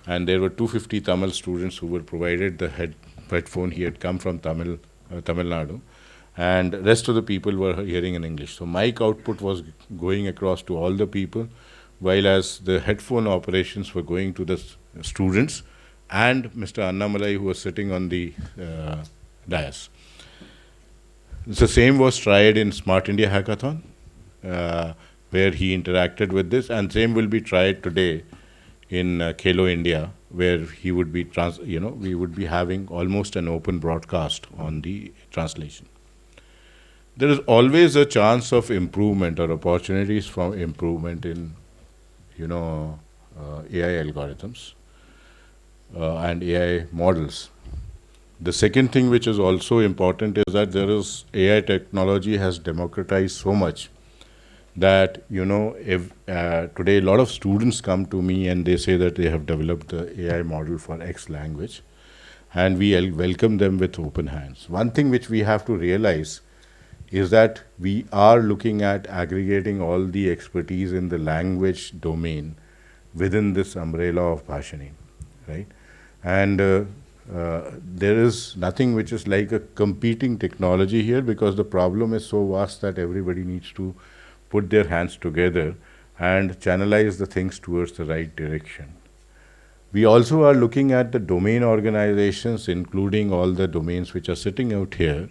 and there were 250 Tamil students who were provided the headphone. He had come from Tamil Nadu, and rest of the people were hearing in English. So mic output was going across to all the people, while as the headphone operations were going to the students and Mr. Annamalai, who was sitting on the dais. The same was tried in Smart India Hackathon, where he interacted with this, and same will be tried today in Khelo India, where he would be, we would be having almost an open broadcast on the translation. There is always a chance of improvement or opportunities for improvement in, AI algorithms and AI models. The second thing which is also important is that AI technology has democratized so much that, today a lot of students come to me and they say that they have developed the AI model for X language, and we welcome them with open hands. One thing which we have to realize is that we are looking at aggregating all the expertise in the language domain within this umbrella of Bhashani, right? And there is nothing which is like a competing technology here, because the problem is so vast that everybody needs to put their hands together and channelize the things towards the right direction. We also are looking at the domain organizations, including all the domains which are sitting out here,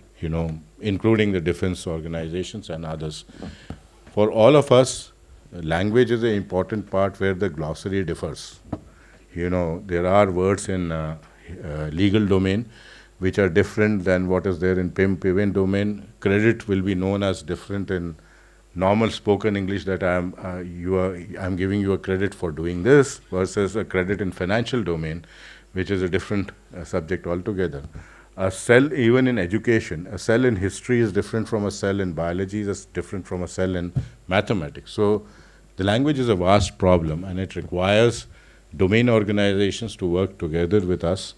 including the defense organizations and others. For all of us, language is an important part where the glossary differs. There are words in legal domain which are different than what is there in PIM domain. Credit will be known as different in normal spoken English, that I'm giving you a credit for doing this, versus a credit in financial domain, which is a different subject altogether. A cell, even in education, a cell in history is different from a cell in biology, is different from a cell in mathematics. So the language is a vast problem, and it requires domain organizations to work together with us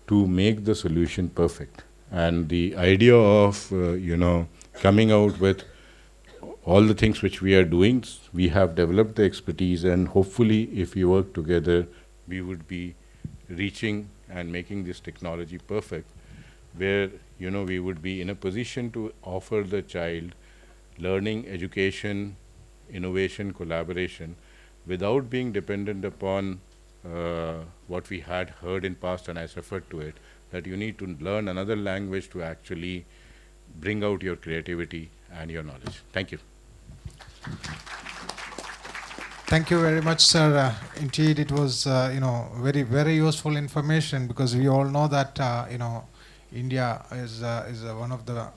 to make the solution perfect. And the idea of, coming out with all the things which we are doing, we have developed the expertise, and hopefully if we work together, we would be reaching and making this technology perfect, where, we would be in a position to offer the child learning, education, innovation, collaboration, without being dependent upon what we had heard in past, and I referred to it, that you need to learn another language to actually bring out your creativity and your knowledge. Thank you. Thank you very much, sir. indeed, it was very very useful information, because we all know that India is one of the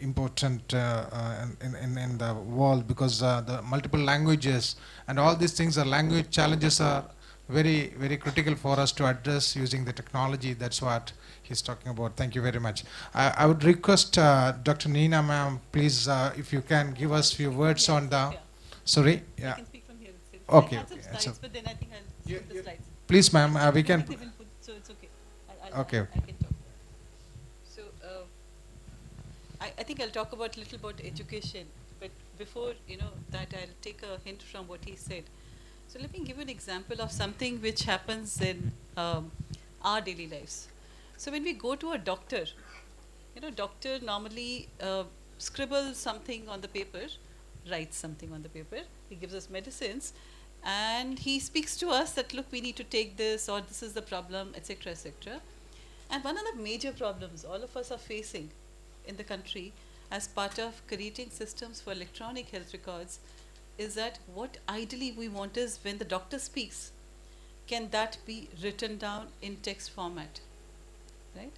important in the world, because the multiple languages and all these things are language challenges are very very critical for us to address using the technology. That's what he's talking about. Thank you very much. I would request Dr. Neena ma'am, please, if you can give us few words on the. Sorry. I Yeah. can speak from here itself. Okay, I had some okay, slides, so- but then I think I'll skip the slides. Please, ma'am. We can. They've been put, so it's okay. Okay. I can talk. So I think I'll talk about a little about education, but before that, I'll take a hint from what he said. So let me give you an example of something which happens in our daily lives. So when we go to a doctor, doctor normally scribbles something on the paper, writes something on the paper. He gives us medicines, and he speaks to us that, look, we need to take this, or this is the problem, etc., etc. And one of the major problems all of us are facing in the country as part of creating systems for electronic health records is that what ideally we want is, when the doctor speaks, can that be written down in text format, right?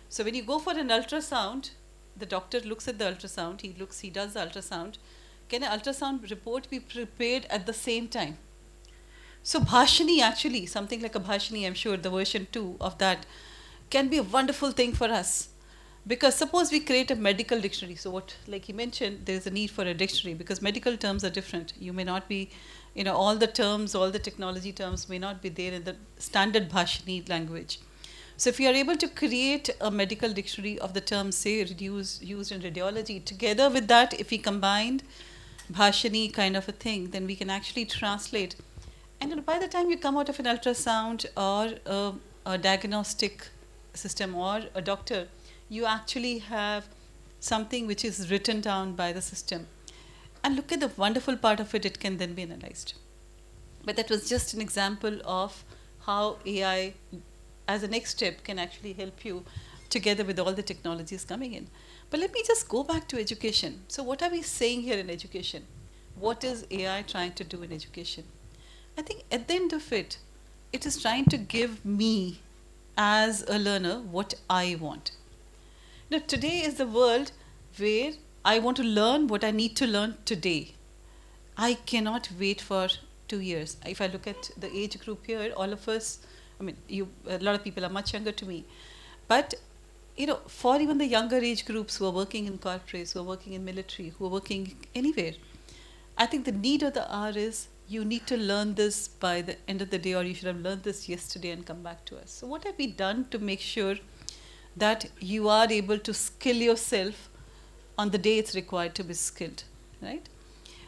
So when you go for an ultrasound, the doctor looks at the ultrasound, he does the ultrasound. Can an ultrasound report be prepared at the same time? So Bhashini, actually, something like a Bhashini, I'm sure the version 2 of that can be a wonderful thing for us. Because suppose we create a medical dictionary. So what, like he mentioned, there's a need for a dictionary, because medical terms are different. You may not be, all the terms, all the technology terms may not be there in the standard Bhashini language. So if you are able to create a medical dictionary of the terms, say, used in radiology, together with that, if we combined Bhashini kind of a thing, then we can actually translate. And by the time you come out of an ultrasound or a diagnostic system or a doctor, you actually have something which is written down by the system. And look at the wonderful part of it, it can then be analyzed. But that was just an example of how AI, as a next step, can actually help you together with all the technologies coming in. But let me just go back to education. So what are we saying here in education? What is AI trying to do in education? I think at the end of it, it is trying to give me, as a learner, what I want. Now, today is the world where I want to learn what I need to learn today. I cannot wait for 2 years. If I look at the age group here, all of us, a lot of people are much younger to me. But, for even the younger age groups who are working in corporates, who are working in military, who are working anywhere, I think the need of the hour is, you need to learn this by the end of the day, or you should have learned this yesterday and come back to us. So what have we done to make sure that you are able to skill yourself on the day it's required to be skilled, right?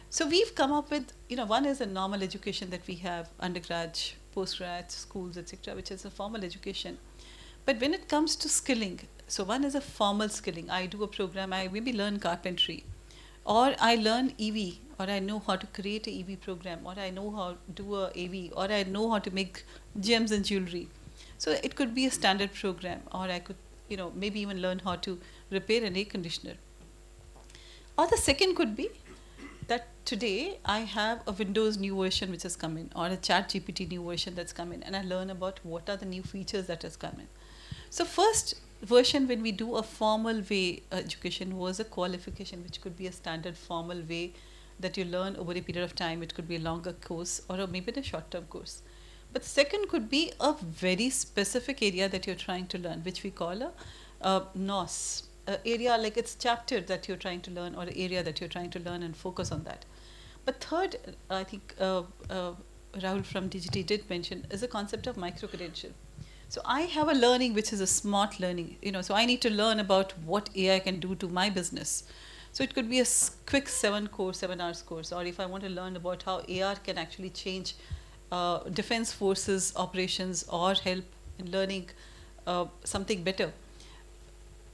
So we've come up with, one is a normal education that we have, undergrad, postgrad, schools, etc., which is a formal education. But when it comes to skilling, so one is a formal skilling. I do a program, I maybe learn carpentry, or I learn EV, or I know how to create a EV program, or I know how to do a AV, or I know how to make gems and jewelry. So it could be a standard program, or I could, maybe even learn how to repair an air conditioner. Or the second could be that today I have a Windows new version which has come in, or a ChatGPT new version that's come in, and I learn about what are the new features that has come in. So first version, when we do a formal way education, was a qualification, which could be a standard formal way that you learn over a period of time. It could be a longer course, or maybe a short-term course. But second could be a very specific area that you're trying to learn, which we call a NOS, area, like it's chapter that you're trying to learn, or an area that you're trying to learn, and focus on that. But third, I think Rahul from DGT did mention, is the concept of micro-credential. So I have a learning which is a smart learning, so I need to learn about what AI can do to my business. So it could be a quick 7 hours course, or if I want to learn about how AR can actually change defense forces operations, or help in learning something better,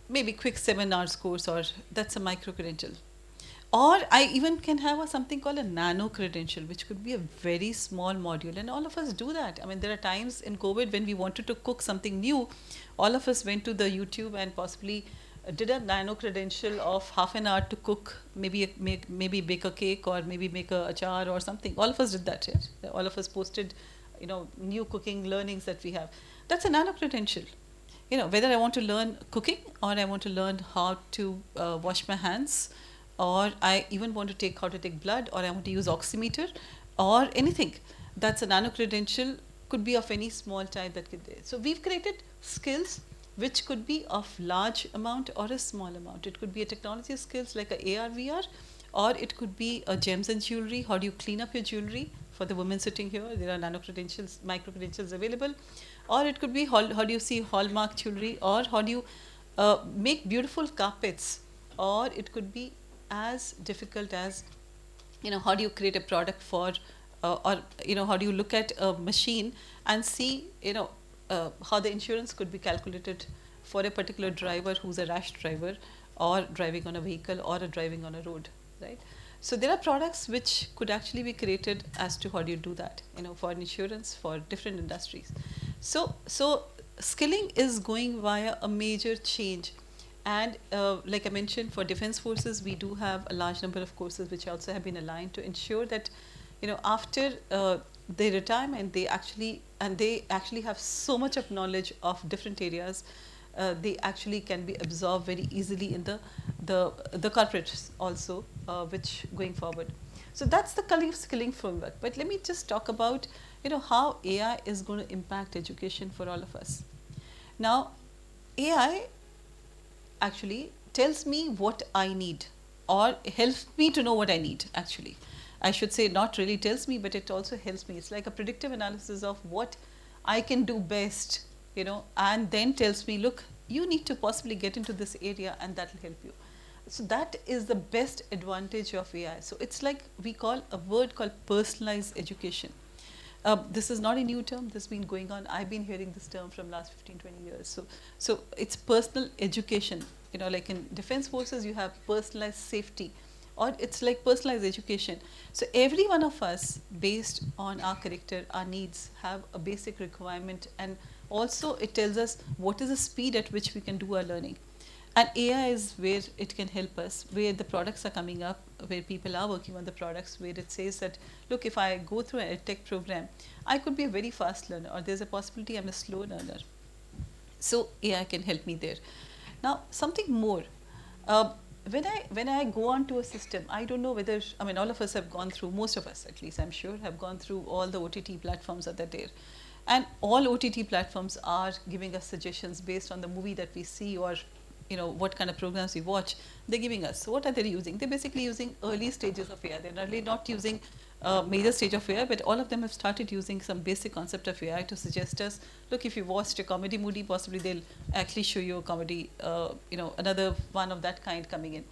maybe quick 7 hours course, or that's a micro credential. Or I even can have something called a nano credential, which could be a very small module, and all of us do that. There are times in COVID when we wanted to cook something new, all of us went to the YouTube and possibly did a nano credential of half an hour to cook, maybe bake a cake or maybe make a achar or something. All of us did that, yes? All of us posted, new cooking learnings that we have. That's a nano credential. Whether I want to learn cooking or I want to learn how to wash my hands, or I even want to take how to take blood, or I want to use oximeter or anything. That's a nano credential, could be of any small type that could. So we've created skills which could be of large amount or a small amount. It could be a technology skills like a AR, VR, or it could be a gems and jewelry. How do you clean up your jewelry? For the women sitting here, there are nano credentials, micro credentials available. Or it could be how do you see hallmark jewelry, or how do you make beautiful carpets, or it could be as difficult as, how do you create a product for, or how do you look at a machine and see, how the insurance could be calculated for a particular driver who's a rash driver, or driving on a vehicle, or driving on a road, right? So there are products which could actually be created as to how do you do that, for insurance, for different industries. So skilling is going via a major change. And like I mentioned, for defense forces, we do have a large number of courses which also have been aligned to ensure that, after their retirement, they actually have so much of knowledge of different areas, they actually can be absorbed very easily in the corporates also, which going forward. So that's the kind of skilling framework. But let me just talk about, how AI is going to impact education for all of us. Now, AI actually tells me what I need, or helps me to know what I need, actually. I should say not really tells me, but it also helps me. It's like a predictive analysis of what I can do best, and then tells me, look, you need to possibly get into this area and that will help you. So that is the best advantage of AI. So it's like we call a word called personalized education. This is not a new term. This has been going on. I've been hearing this term from last 15, 20 years. So it's personal education. Like in defense forces, you have personalized safety, or it's like personalized education. So every one of us, based on our character, our needs, have a basic requirement, and also it tells us what is the speed at which we can do our learning. And AI is where it can help us, where the products are coming up, where people are working on the products, where it says that, look, if I go through a tech program, I could be a very fast learner, or there's a possibility I'm a slow learner. So AI can help me there. Now, something more. When I go onto a system, I don't know whether, all of us have gone through, most of us at least, I'm sure, have gone through all the OTT platforms that are there. And all OTT platforms are giving us suggestions based on the movie that we see, or what kind of programs we watch. They're giving us. So what are they using? They're basically using early stages of AI. They're really not using major stage of AI, but all of them have started using some basic concept of AI to suggest us, look, if you watched a comedy movie, possibly they'll actually show you a comedy, another one of that kind coming in.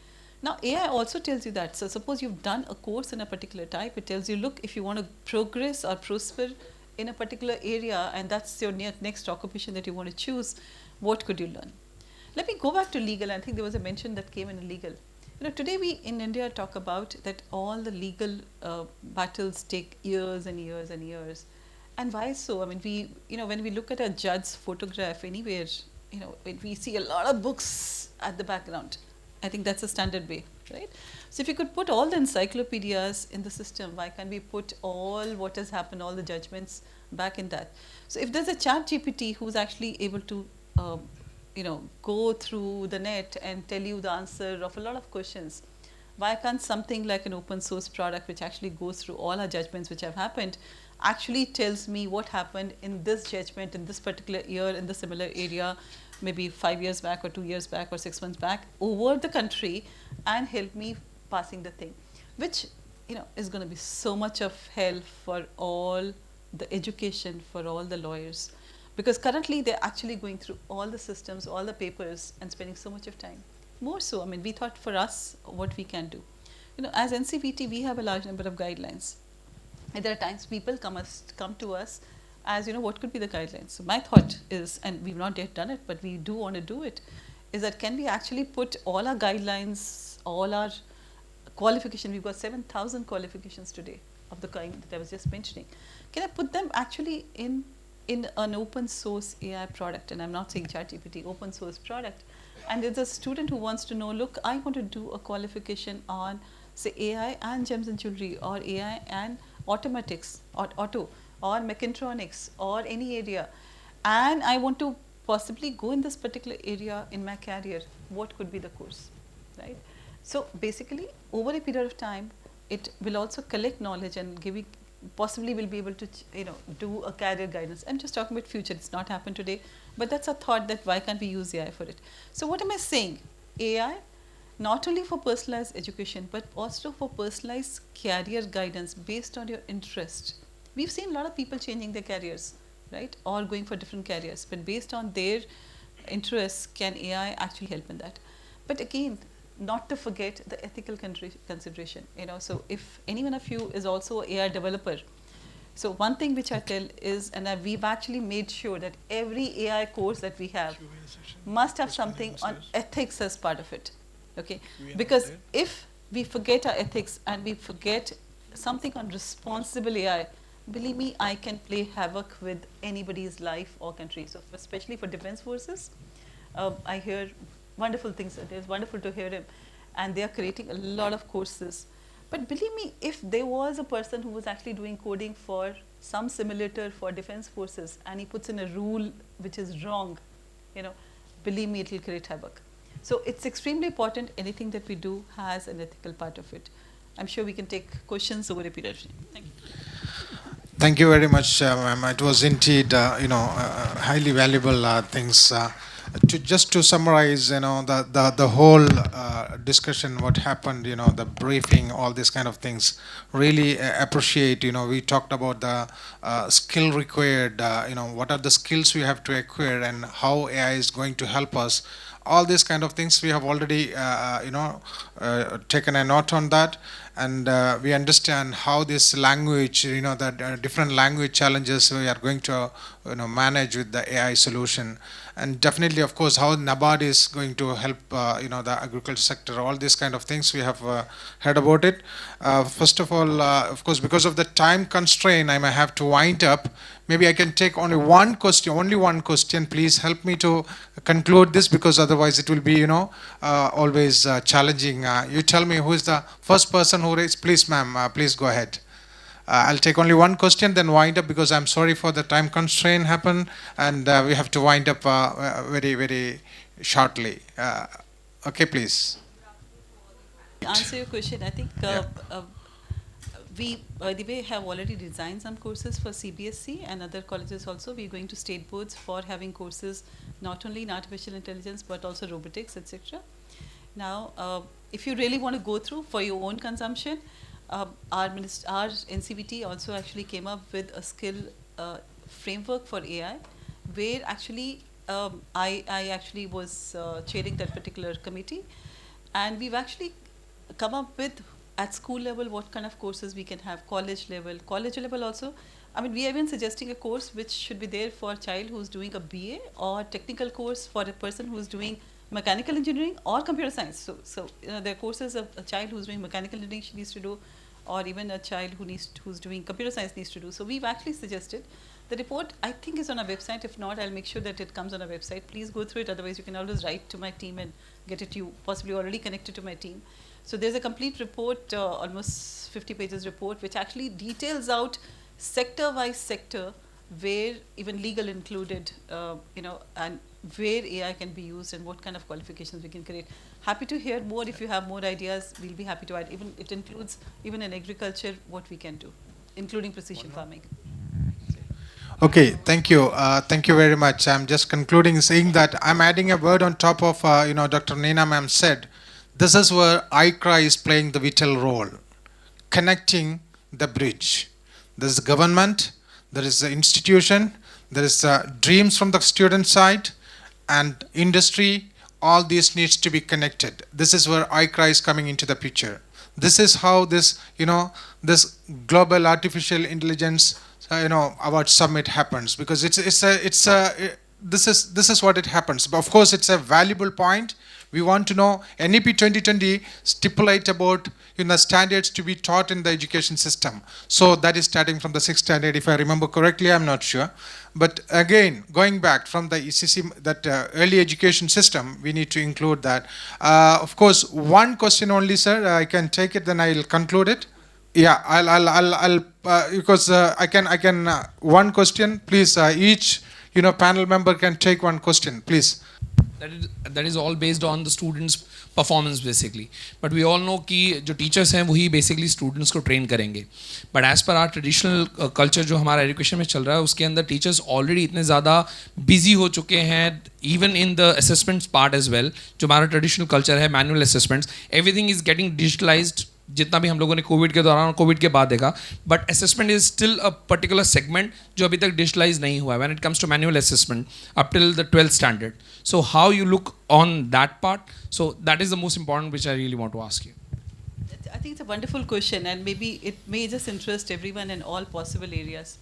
Now, AI also tells you that. So suppose you've done a course in a particular type, it tells you, look, if you want to progress or prosper in a particular area, and that's your next occupation that you want to choose, what could you learn? Let me go back to legal. I think there was a mention that came in legal. Today we in India talk about that all the legal battles take years and years and years. And why so? When we look at a judge's photograph anywhere, we see a lot of books at the background. I think that's a standard way, right? So if you could put all the encyclopedias in the system, why can't we put all what has happened, all the judgments back in that? So if there's a chat GPT who's actually able to go through the net and tell you the answer of a lot of questions, why can't something like an open source product which actually goes through all our judgments which have happened, actually tells me what happened in this judgment in this particular year in the similar area, maybe 5 years back or 2 years back or 6 months back over the country, and help me passing the thing, which is going to be so much of help for all the education for all the lawyers. Because currently they're actually going through all the systems, all the papers, and spending so much of time. More so, we thought for us what we can do. As NCVT, we have a large number of guidelines. And there are times people come to us as, what could be the guidelines? So my thought is, and we've not yet done it, but we do want to do it, is that can we actually put all our guidelines, all our qualification, we've got 7,000 qualifications today of the kind that I was just mentioning. Can I put them actually in an open source AI product? And I'm not saying ChatGPT, open source product, And there's a student who wants to know, look, I want to do a qualification on, say, AI and gems and jewelry, or AI and automatics, or auto, or mechatronics, or any area, and I want to possibly go in this particular area in my career. What could be the course, right? So basically, over a period of time, it will also collect knowledge and give you, possibly will be able to do a career guidance. I'm just talking about future. It's not happened today, but that's a thought that why can't we use AI for it? So what am I saying? AI not only for personalized education, but also for personalized career guidance based on your interest. We've seen a lot of people changing their careers, right, or going for different careers, but based on their interests, can AI actually help in that? But again, not to forget the ethical consideration. So if any one of you is also an AI developer, so one thing which I tell is, and we've actually made sure that every AI course that we have must have something on ethics as part of it. Okay, because if we forget our ethics and we forget something on responsible AI, believe me, I can play havoc with anybody's life or country. So especially for defense forces, I hear wonderful things. It is wonderful to hear him, and they are creating a lot of courses. But believe me, if there was a person who was actually doing coding for some simulator for defense forces, and he puts in a rule which is wrong, believe me, it will create havoc. So it's extremely important. Anything that we do has an ethical part of it. I'm sure we can take questions over a period of time. Thank you. Thank you very much, ma'am. It was indeed, highly valuable things. Just to summarize, the whole discussion, what happened, the briefing, all these kind of things. Really appreciate. We talked about the skill required. What are the skills we have to acquire, and how AI is going to help us. All these kind of things we have already, taken a note on that, and we understand how this language, the different language challenges we are going to, manage with the AI solution, and definitely, of course, how NABARD is going to help, the agriculture sector. All these kind of things we have heard about it. First of all, of course, because of the time constraint, I may have to wind up. Maybe I can take only one question. Only one question. Please help me to conclude this, because otherwise it will be, always challenging. You tell me who is the first person who raised. Please, ma'am. Please go ahead. I'll take only one question, then wind up, because I'm sorry for the time constraint happen, and we have to wind up very, very shortly. Okay, please. To answer your question, I think we, by the way, have already designed some courses for CBSE and other colleges also. We're going to state boards for having courses not only in artificial intelligence, but also robotics, etc. Now, if you really want to go through for your own consumption, our NCVT also actually came up with a skill framework for AI, where actually I actually was chairing that particular committee, and we've actually come up with, at school level, what kind of courses we can have, college level also. I mean, we are even suggesting a course which should be there for a child who's doing a BA, or technical course for a person who's doing mechanical engineering or computer science. So there are courses of a child who's doing mechanical engineering she needs to do, or even a child who's doing computer science needs to do. So we've actually suggested. The report, I think, is on our website. If not, I'll make sure that it comes on our website. Please go through it. Otherwise, you can always write to my team and get it. You possibly already connected to my team. So there's a complete report, almost 50 pages report, which actually details out sector-wise sector, where even legal included, and where AI can be used and what kind of qualifications we can create. Happy to hear more. If you have more ideas, we'll be happy to add. Even it includes, even in agriculture, what we can do, including precision farming. Okay, thank you. Thank you very much. I'm just concluding saying that I'm adding a word on top of, Dr. Neena ma'am said. This is where ICRA is playing the vital role, connecting the bridge. There is the government, there is the institution, there is dreams from the student side, and industry. All this needs to be connected. This is where ICRA is coming into the picture. This is how this, this global artificial intelligence, award summit happens, because this is what it happens. But of course, it's a valuable point. We want to know NEP 2020 stipulate about standards to be taught in the education system. So that is starting from the 6th standard, if I remember correctly, I'm not sure. But again, going back from the ECC, that early education system, we need to include that. Of course, one question only, sir. I can take it, then I'll conclude it. Yeah, I'll because I can one question, please. Each panel member can take one question, please. That is all based on the students' performance basically. But we all know कि जो teachers हैं वही basically students को train करेंगे. But as per our traditional culture जो हमारा education में चल रहा है उसके अंदर teachers already इतने ज़्यादा busy हो चुके हैं, even in the assessments part as well. जो हमारा traditional culture है manual assessments, everything is getting digitalized. जितना भी हम लोगों ने कोविड के दौरान और कोविड के बाद देखा, but assessment is still a particular segment जो अभी तक डिजिटलाइज नहीं हुआ है when it comes to manual assessment up till the 12th standard. So how you look on that part? So that is the most important which I really want to ask you. I think it's a wonderful question, and maybe it may just interest everyone in all possible areas.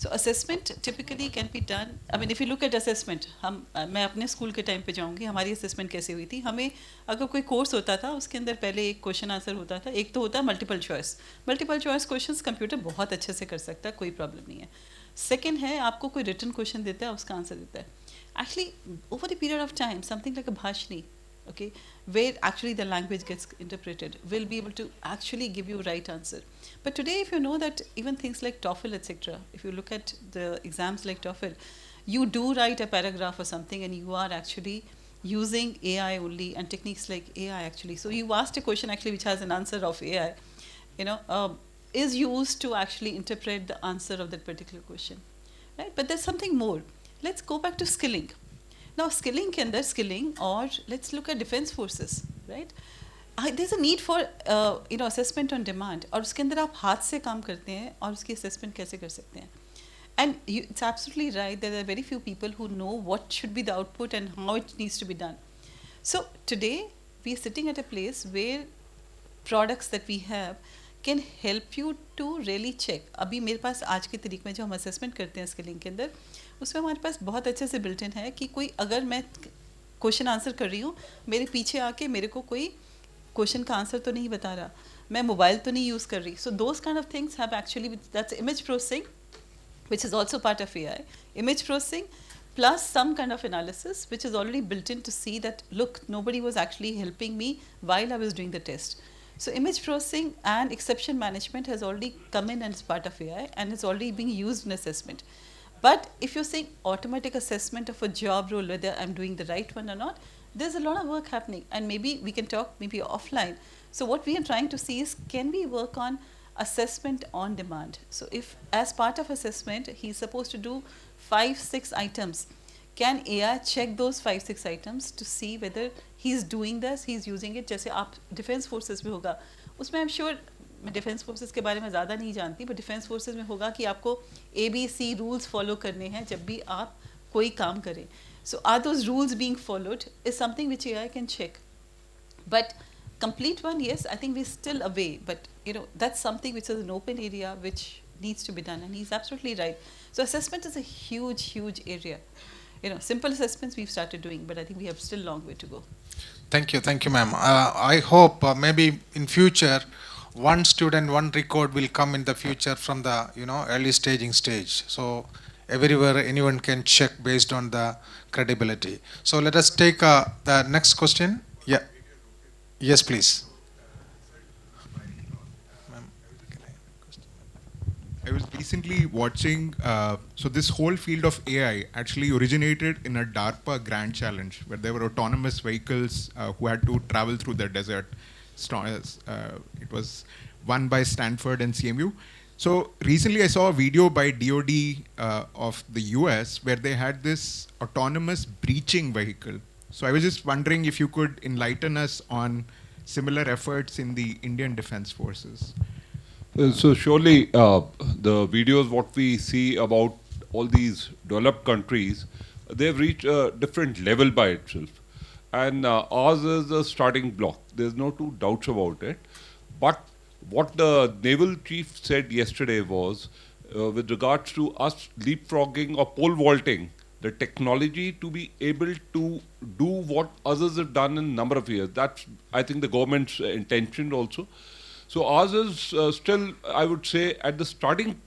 So assessment typically can be done. I mean, if you look at assessment, मैं अपने school के time पे जाऊँगी, हमारी assessment कैसे हुई थी. हमें अगर कोई कोर्स होता था उसके अंदर पहले एक क्वेश्चन आंसर होता था. एक तो होता है multiple choice. Multiple choice questions computer बहुत अच्छे से कर सकता है, कोई प्रॉब्लम नहीं है. सेकेंड है आपको कोई रिटन क्वेश्चन देता है, उसका आंसर देता है. Actually, over a period of time, something like a bhashni, okay, where actually the language gets interpreted, will be able to actually give you right answer. But today, if you know that even things like TOEFL, etc., if you look at the exams like TOEFL, you do write a paragraph or something, and you are actually using AI only and techniques like AI actually. So you asked a question actually which has an answer of AI, is used to actually interpret the answer of that particular question, right? But there's something more. Let's go back to skilling. Now, skilling के अंदर skilling, or let's look at defense forces, right? There's a need for assessment on demand. और उसके अंदर आप हाथ से काम करते हैं और उसकी assessment कैसे कर सकते हैं? And it's absolutely right. There are very few people who know what should be the output and how it needs to be done. So today we are sitting at a place where products that we have can help you to really check. अभी मेरे पास आज की तारीख में जो हम assessment करते हैं skilling के अंदर, उसमें हमारे पास बहुत अच्छे से बिल्ट इन है कि कोई अगर मैं क्वेश्चन आंसर कर रही हूँ, मेरे पीछे आके मेरे को कोई क्वेश्चन का आंसर तो नहीं बता रहा, मैं मोबाइल तो नहीं यूज़ कर रही. So those kind of things have actually, that's image processing which is also part of AI. Image processing plus some kind of analysis which is already built in to see that, look, nobody was actually helping me while I was doing the test. So image processing and exception management has already come in and is part of AI and is already being used in assessment. But if you're saying automatic assessment of a job role, whether I'm doing the right one or not, there's a lot of work happening, and maybe we can talk maybe offline. So what we are trying to see is, can we work on assessment on demand? So if as part of assessment, he's supposed to do 5-6 items, can AI check those 5-6 items to see whether he's doing this, he's using it? जैसे आप defence forces में होगा, उसमें I'm sure, मैं defence forces के बारे में ज़्यादा नहीं जानती, बट डिफेंस फोर्सेस में होगा कि आपको ABC रूल्स फॉलो करने हैं जब भी आप कोई काम करें. So are those rules being followed is something which AI can check. But complete one, yes, I think we're still away, but that's something which is an open area which needs to be done, and he's absolutely right. So assessment is a huge area. Simple assessments we've started doing, but I think we have still a long way to go. Thank you, ma'am. I hope maybe in future, one student, one record will come in the future from the early staging stage. So everywhere anyone can check based on the credibility. So let us take the next question. Yeah. Yes, please. I was recently watching, so this whole field of AI actually originated in a DARPA grand challenge where there were autonomous vehicles who had to travel through the desert. It was won by Stanford and CMU. So recently I saw a video by DOD of the US where they had this autonomous breaching vehicle. So I was just wondering if you could enlighten us on similar efforts in the Indian Defense Forces. So surely the videos what we see about all these developed countries, they've reached a different level by itself. And ours is a starting block. There's no two doubts about it. But what the naval chief said yesterday was, with regards to us leapfrogging or pole vaulting the technology to be able to do what others have done in a number of years. That's, I think, the government's intention also. So ours is still, I would say, at the starting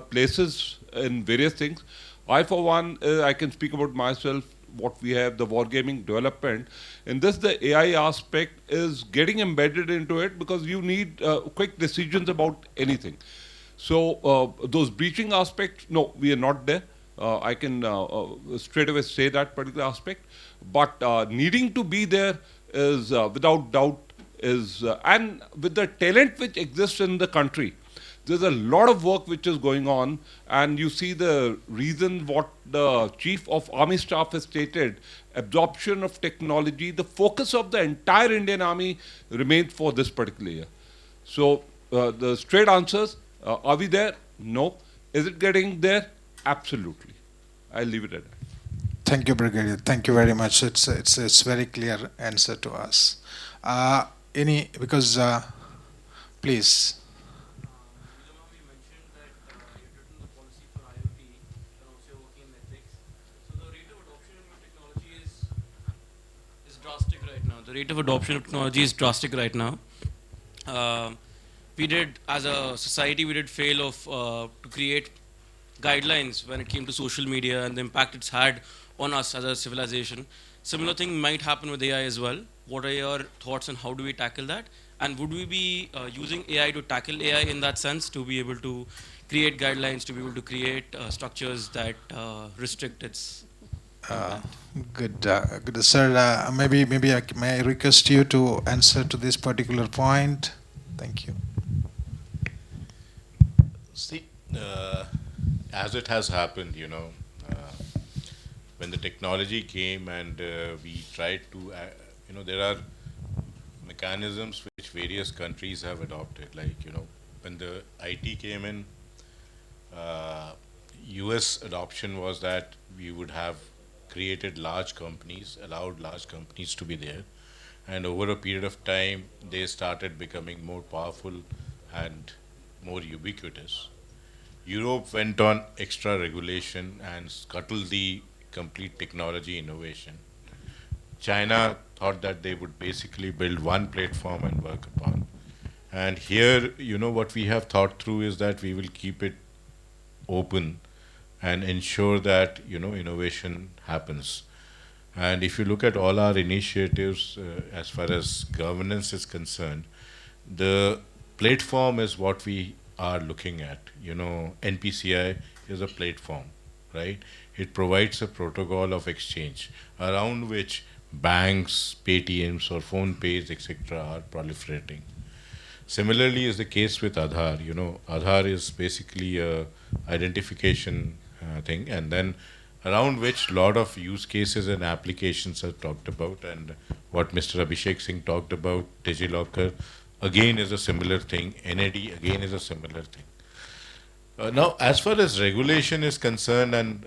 places in various things. I, for one, I can speak about myself, what we have, the wargaming development. In this, the AI aspect is getting embedded into it because you need quick decisions about anything. So those breaching aspects, no, we are not there. I can straight away say that particular aspect. But needing to be there is, without doubt, is, and with the talent which exists in the country, there's a lot of work which is going on, and you see the reason what the Chief of Army Staff has stated, absorption of technology, the focus of the entire Indian Army remains for this particular year. So the straight answers, are we there? No. Is it getting there? Absolutely. I'll leave it at that. Thank you, Brigadier. Thank you very much. It's very clear answer to us. Because please. Drastic right now. The rate of adoption of technology is drastic right now. We did, as a society, we did fail of to create guidelines when it came to social media and the impact it's had on us as a civilization. Similar thing might happen with AI as well. What are your thoughts on how do we tackle that? And would we be using AI to tackle AI in that sense, to be able to create guidelines, to be able to create structures that restrict its impact? Good, sir. Maybe may I request you to answer to this particular point? Thank you. See, as it has happened, when the technology came and we tried to, there are mechanisms which various countries have adopted. Like, when the IT came in, US adoption was that we would have created large companies, allowed large companies to be there. And over a period of time, they started becoming more powerful and more ubiquitous. Europe went on extra regulation and scuttled the complete technology innovation. China thought that they would basically build one platform and work upon. And here, what we have thought through is that we will keep it open and ensure that, innovation happens. And if you look at all our initiatives, as far as governance is concerned, the platform is what we are looking at. NPCI is a platform, right? It provides a protocol of exchange around which banks, Paytms or phone pays, etc. are proliferating. Similarly is the case with Aadhaar. Aadhaar is basically a identification thing, and then around which a lot of use cases and applications are talked about, and what Mr. Abhishek Singh talked about, DigiLocker, again is a similar thing, NAD again is a similar thing. Now, as far as regulation is concerned, and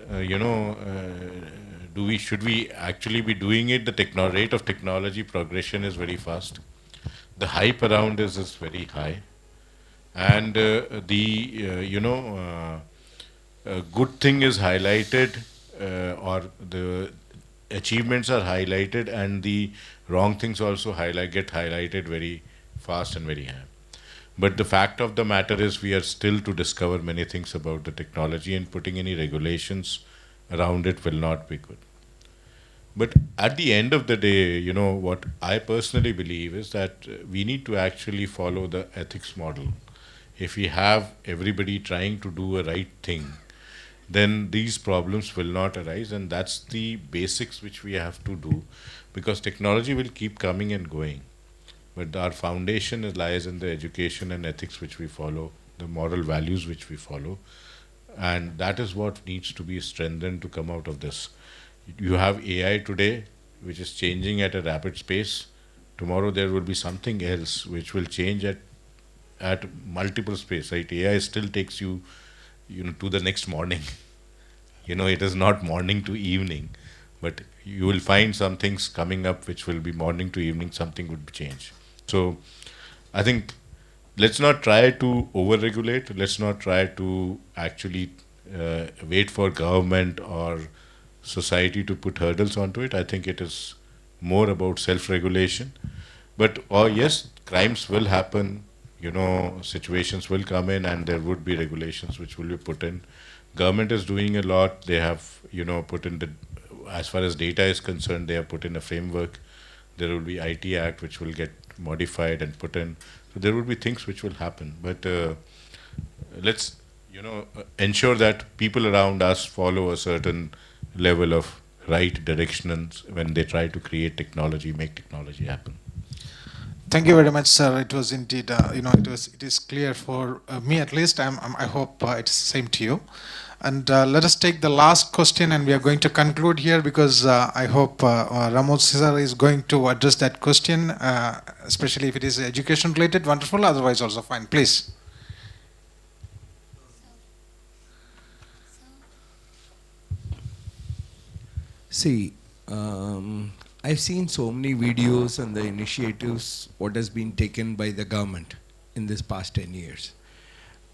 should we actually be doing it? The rate of technology progression is very fast. The hype around is very high, and good thing is highlighted, or the achievements are highlighted, and the wrong things also get highlighted very fast and very high. But the fact of the matter is we are still to discover many things about the technology, and putting any regulations around it will not be good. But at the end of the day, what I personally believe is that we need to actually follow the ethics model. If we have everybody trying to do a right thing, then these problems will not arise, and that's the basics which we have to do, because technology will keep coming and going. But our foundation lies in the education and ethics which we follow, the moral values which we follow, and that is what needs to be strengthened to come out of this. You have AI today, which is changing at a rapid pace. Tomorrow there will be something else which will change at multiple space. Right? AI still takes you, to the next morning. It is not morning to evening, but you will find some things coming up which will be morning to evening. Something would change. So, I think let's not try to over-regulate. Let's not try to actually wait for government or society to put hurdles onto it. I think it is more about self-regulation. But yes, crimes will happen. Situations will come in, and there would be regulations which will be put in. Government is doing a lot. They have, put in as far as data is concerned, they have put in a framework. There will be IT Act which will get modified and put in. So there will be things which will happen. But let's, ensure that people around us follow a certain level of right directions when they try to create technology, make technology happen. Thank you very much, sir. It was indeed, it is clear for me at least. I hope it's the same to you. And let us take the last question, and we are going to conclude here because I hope Ramod sir is going to address that question, especially if it is education related. Wonderful. Otherwise, also fine. Please. See, I've seen so many videos and the initiatives what has been taken by the government in this past 10 years.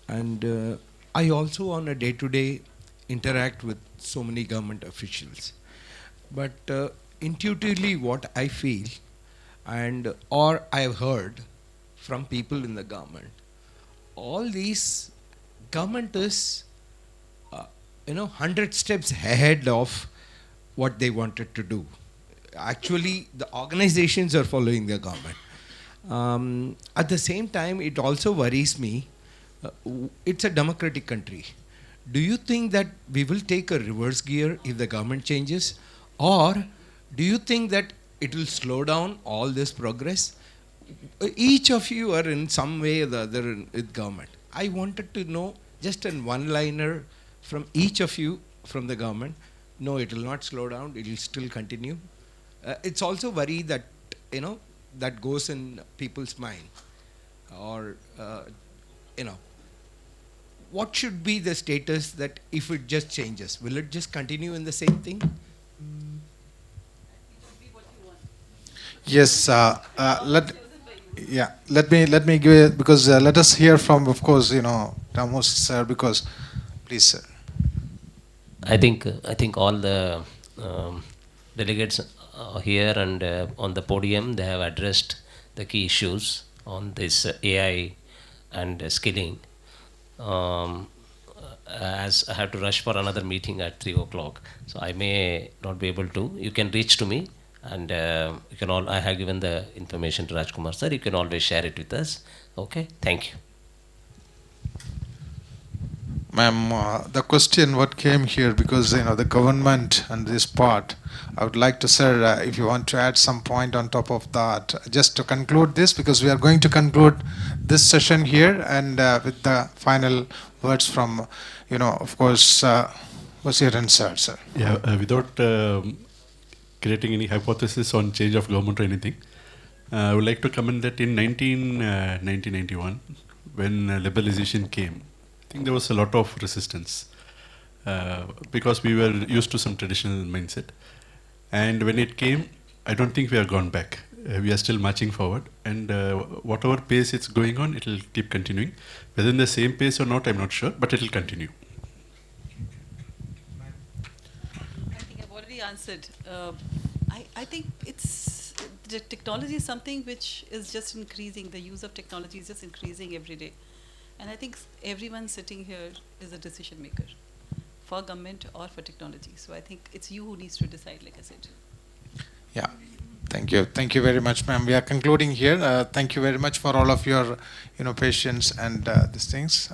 And I also on a day-to-day interact with so many government officials. But intuitively what I feel or I've heard from people in the government, all these government is 100 steps ahead of what they wanted to do. Actually, the organizations are following the government. At the same time, it also worries me. It's a democratic country. Do you think that we will take a reverse gear if the government changes? Or do you think that it will slow down all this progress? Each of you are in some way or the other with government. I wanted to know just in one-liner from each of you from the government. No, it will not slow down. It will still continue. It's also worry that, that goes in people's mind. Or, what should be the status that if it just changes? Will it just continue in the same thing? Yes. Let me give it, because let us hear from, of course, Ramos sir, because please, sir. I think all the delegates here and on the podium, they have addressed the key issues on this AI and skilling. As I have to rush for another meeting at 3 o'clock, so I may not be able to. You can reach to me, and you can all. I have given the information to Rajkumar sir. You can always share it with us. Okay, thank you. Ma'am, the question what came here, because the government and this part, I would like to, sir, if you want to add some point on top of that, just to conclude this, because we are going to conclude this session here, and with the final words from, of course, Wazir and sir. Yeah, without creating any hypothesis on change of government or anything, I would like to comment that in 1991, when liberalization came, I think there was a lot of resistance because we were used to some traditional mindset. And when it came, I don't think we have gone back. We are still marching forward. And whatever pace it's going on, it will keep continuing. Whether in the same pace or not, I'm not sure, but it will continue. I think I've already answered. I think the technology is something which is just increasing. The use of technology is just increasing every day. And I think everyone sitting here is a decision maker for government or for technology. So I think it's you who needs to decide, like I said. Yeah. Thank you. Thank you very much, ma'am. We are concluding here. Thank you very much for all of your, patience and these things.